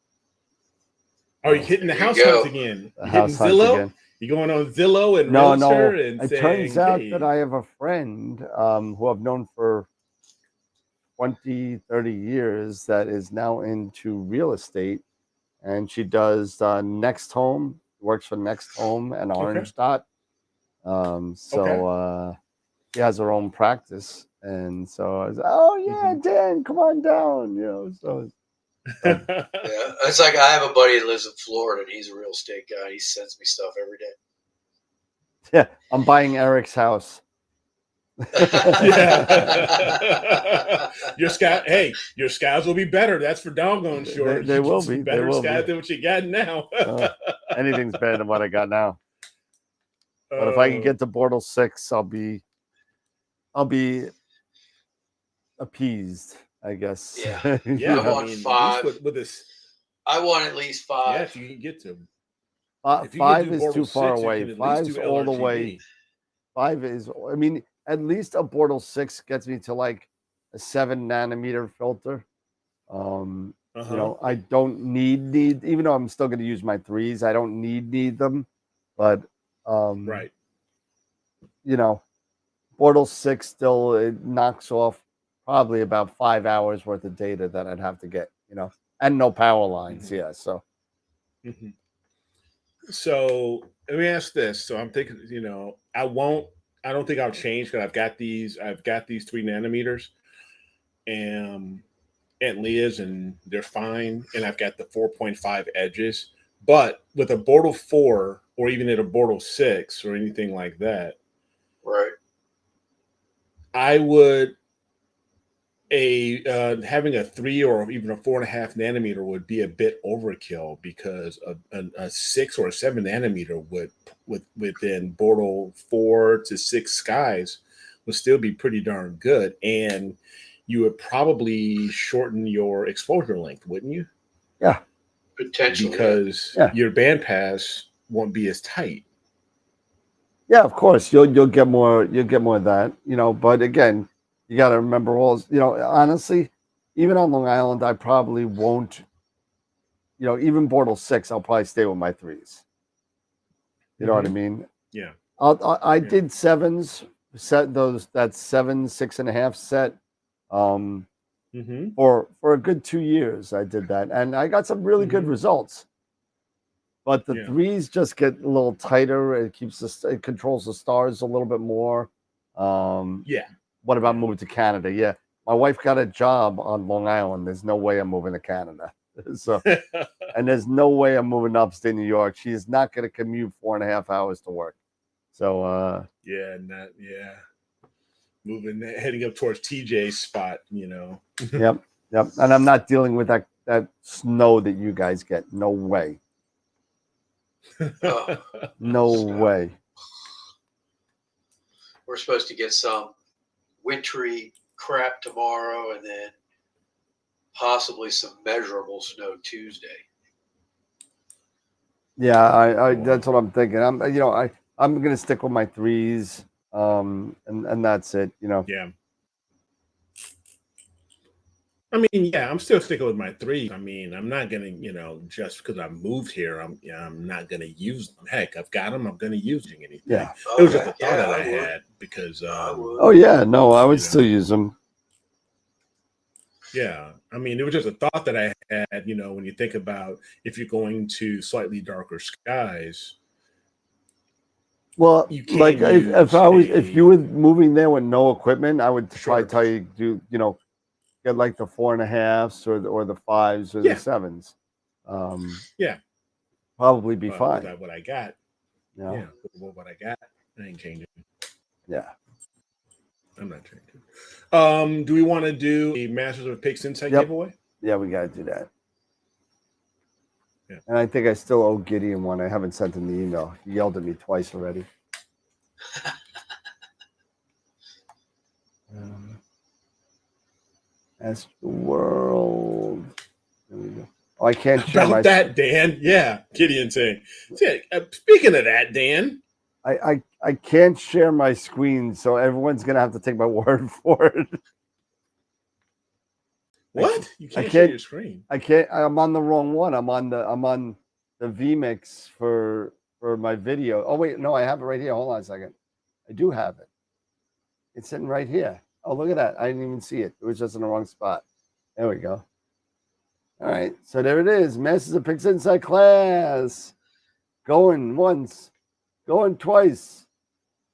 Oh, you're hitting the house hunt again. The house hunt Zillow? again. You going on Zillow and No. Realtor and It saying, turns out hey. that I have a friend who I've known for 20, 30 years that is now into real estate, and she does Next Home, works for Next Home and Orange Dot. She has her own practice, and so I was, oh yeah, Dan, come on down, so. Yeah, it's like I have a buddy that lives in Florida, and he's a real estate guy. He sends me stuff every day. Yeah, I'm buying Eric's house. Yeah. Your skies will be better. That's for doggone sure. They will be Better skies than what you got now. Anything's better than what I got now. But if I can get to Bortle 6, I'll be appeased, I guess. Yeah. Yeah. I want 5. With this, I want at least 5. yeah, if you can get to 5 is too far 6, away. 5's all the way. 5 is, at least a Bortle 6 gets me to like a 7 nanometer filter. I don't need, even though I'm still going to use my 3s, I don't need them. But, right. Bortle 6 still, it knocks off probably about 5 hours worth of data that I'd have to get, and no power lines. Yeah. So. So let me ask this. So I'm thinking, I don't think I'll change, because I've got these 3 nanometers and Leah's, and they're fine. And I've got the 4.5 edges, but with a Bortle 4 or even at a Bortle 6 or anything like that, Right. I would having a 3 or even a 4.5 nanometer would be a bit overkill, because a 6 or a 7 nanometer would within Bortle 4 to 6 skies would still be pretty darn good, and you would probably shorten your exposure length, wouldn't you? Yeah, potentially, because your bandpass won't be as tight. Yeah, of course you'll get more of that, but again, you got to remember honestly, even on Long Island, I probably won't, even Bortle 6, I'll probably stay with my 3s. You know what I mean? Yeah. I did 7s, that 7 6.5 set for a good 2 years. I did that, and I got some really good results. But the 3s just get a little tighter. It controls the stars a little bit more. What about moving to Canada? Yeah, my wife got a job on Long Island. There's no way I'm moving to Canada. So, and there's no way I'm moving to upstate New York. She is not going to commute 4.5 hours to work. So, heading up towards TJ's spot, Yep. And I'm not dealing with that snow that you guys get. No way. No way. We're supposed to get some wintry crap tomorrow, and then possibly some measurable snow Tuesday. Yeah, I that's what I'm thinking. I'm gonna stick with my 3s, and that's it. Yeah. I'm still sticking with my 3s. I'm not gonna, just because I moved here, I'm not gonna use them. Heck, I've got them. I'm gonna use anything. Yeah. It was just a thought that I had, because. I would still use them. Yeah. I mean, it was just a thought that I had, when you think about if you're going to slightly darker skies. Well, You can like if use you were moving there with no equipment, I would Sure. probably tell you get like the 4.5s or the 5s or the Yeah. 7s. Yeah. Probably be fine. With what I got. You know? Yeah. With what I got, I ain't changing. Yeah. I'm not changing. Do we want to do a Masters of Pigs Insight giveaway? Yeah, we gotta do that. Yeah. And I think I still owe Gideon one. I haven't sent him the email. He yelled at me twice already. AstroWorld. There we go. Oh, I can't share About that, Dan. Yeah, Gideon saying. Speaking of that, Dan. I can't share my screen, so everyone's gonna have to take my word for it. What? You can't share your screen. I can't. I'm on the wrong one. I'm on the vMix for my video. Oh wait, no, I have it right here. Hold on a second. I do have it. It's sitting right here. Oh, look at that. I didn't even see it. It was just in the wrong spot. There we go. All right. So there it is. Masters of Pigs Insight class. Going once. Going twice.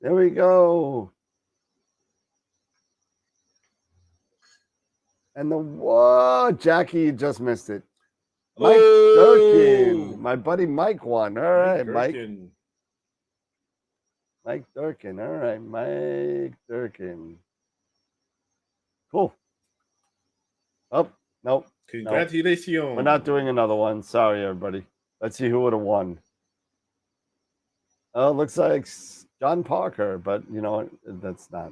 There we go. And whoa, Jackie, you just missed it. Mike Durkin. My buddy Mike won. All right, Mike. Mike Durkin. All right, Mike Durkin. Cool. Oh, nope. Congratulations. Nope. We're not doing another one. Sorry, everybody. Let's see who would have won. Oh, looks like John Parker, but you know, that's not.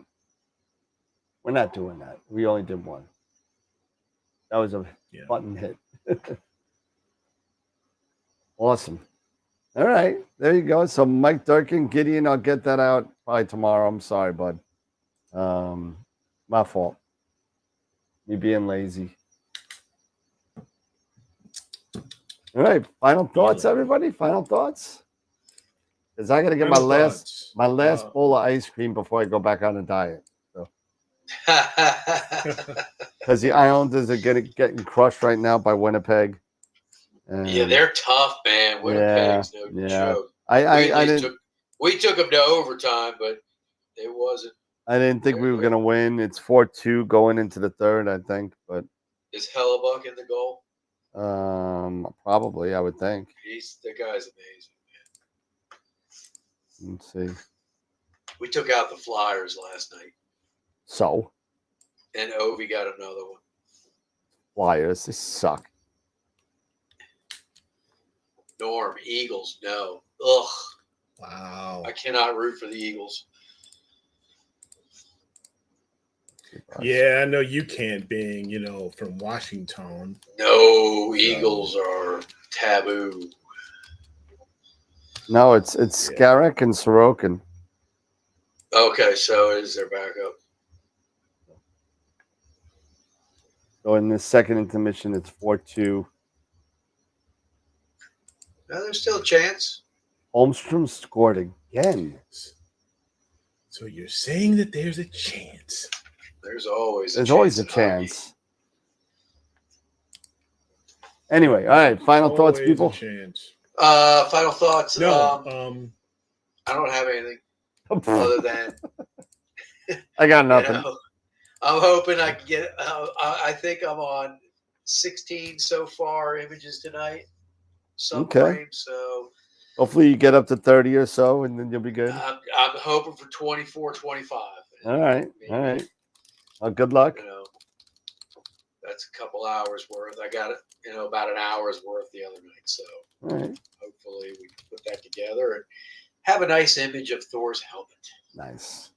We're not doing that. We only did one. That was a button hit. Awesome. All right. There you go. So Mike Durkin, Gideon, I'll get that out probably tomorrow. I'm sorry, bud. My fault. Me being lazy. All right. Final thoughts, everybody? Final thoughts? Because I gotta get my last bowl of ice cream before I go back on a diet. Because the Islanders are getting crushed right now by Winnipeg. Yeah, they're tough, man. Winnipeg's no joke. We took them to overtime, but it wasn't. I didn't think we were going to win. It's 4-2 going into the third, I think. But is Hellebuck in the goal? Probably, I would think. The guy's amazing, man. Let's see. We took out the Flyers last night. So? And Ovi got another one. Flyers, they suck. Norm, Eagles, no. Ugh. Wow. I cannot root for the Eagles. Yeah, I know you can't, being, from Washington. No, Eagles are taboo. No, it's Skarek and Sorokin. Okay, so is their backup. So in the second intermission, it's 4-2. No, there's still a chance. Holmstrom scored again. So you're saying that there's a chance? There's always a chance. Anyway, all right. Final thoughts, people. Final thoughts. No, I don't have anything other than I got nothing. I'm hoping I can get. I think I'm on 16 so far images tonight. Some frames, so hopefully you get up to 30 or so, and then you'll be good. I'm hoping for 24, 25. All right, maybe. All right. Well, good luck. That's a couple hours worth. I got it, about an hour's worth the other night. So hopefully we can put that together and have a nice image of Thor's helmet. Nice.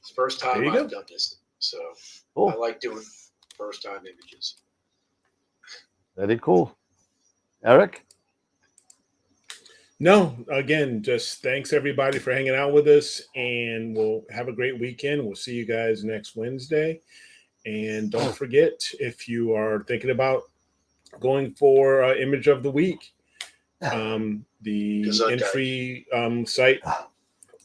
It's the first time I've done this, so I like doing first time images. Very cool. Eric? No, again, just thanks everybody for hanging out with us, and we'll have a great weekend. We'll see you guys next Wednesday. And don't forget, if you are thinking about going for image of the week, the entry site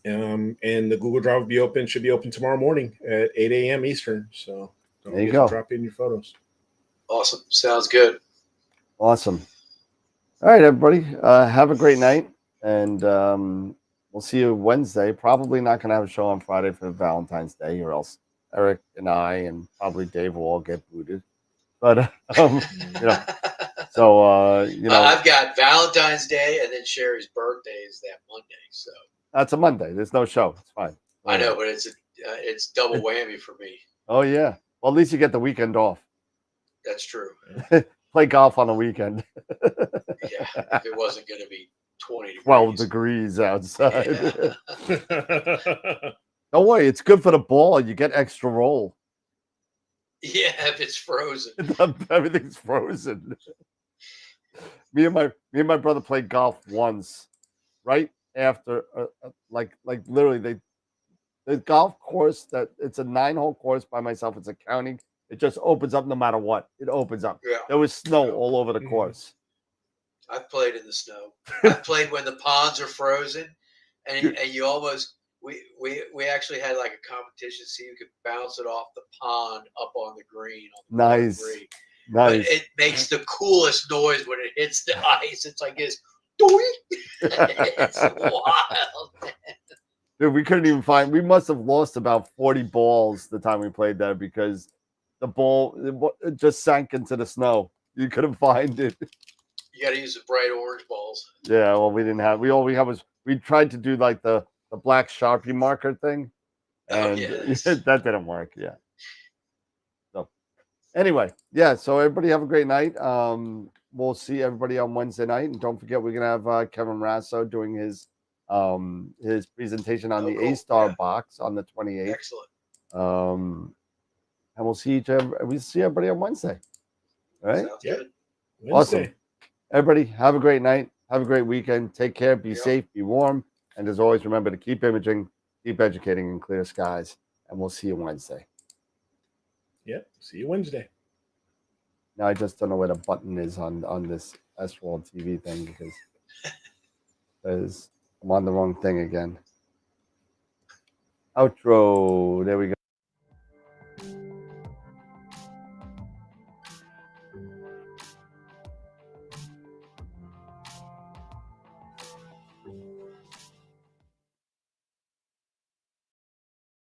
and the Google Drive should be open tomorrow morning at 8 a.m. Eastern. So don't forget to drop in your photos. Awesome. Sounds good. Awesome. All right, everybody. Have a great night, and we'll see you Wednesday. Probably not going to have a show on Friday for Valentine's Day, or else Eric and I and probably Dave will all get booted. But you know, so I've got Valentine's Day and then Sherry's birthday is that Monday. So that's a Monday. There's no show. It's fine. I know, but it's double whammy for me. Oh yeah. Well, at least you get the weekend off. That's true. Play golf on the weekend. Yeah, if it wasn't going to be 20 degrees. 12 degrees outside. Yeah. Don't worry, it's good for the ball. You get extra roll. Yeah, if it's frozen. Everything's frozen. Me and my brother played golf once, right after like literally the golf course that it's a 9-hole course by myself. It's a county. It just opens up no matter what. It opens up. Yeah. There was snow all over the course. I've played in the snow. I've played when the ponds are frozen, and you almost we actually had like a competition, so you could bounce it off the pond up on the green. On the Nice. green. Nice. But it makes the coolest noise when it hits the ice. It's like this. It's wild. Dude, we couldn't even find. We must have lost about 40 balls the time we played there because the ball it just sank into the snow. You couldn't find it. You got to use the bright orange balls. Yeah, well, we didn't have. All we had was we tried to do like the black Sharpie marker thing, and that didn't work. Yeah. So anyway, yeah. So everybody have a great night. We'll see everybody on Wednesday night, and don't forget we're gonna have Kevin Rasso doing his presentation on the cool. A-Star Yeah. box on the 28th. Excellent. And we'll see everybody on Wednesday. All right. Sounds Yep. good. Wednesday. Awesome. Everybody, have a great night. Have a great weekend. Take care. Be safe. Be warm. And as always, remember to keep imaging, keep educating in clear skies. And we'll see you Wednesday. Yep. See you Wednesday. Now I just don't know where the button is on this AstroWorld TV thing because I'm on the wrong thing again. Outro. There we go.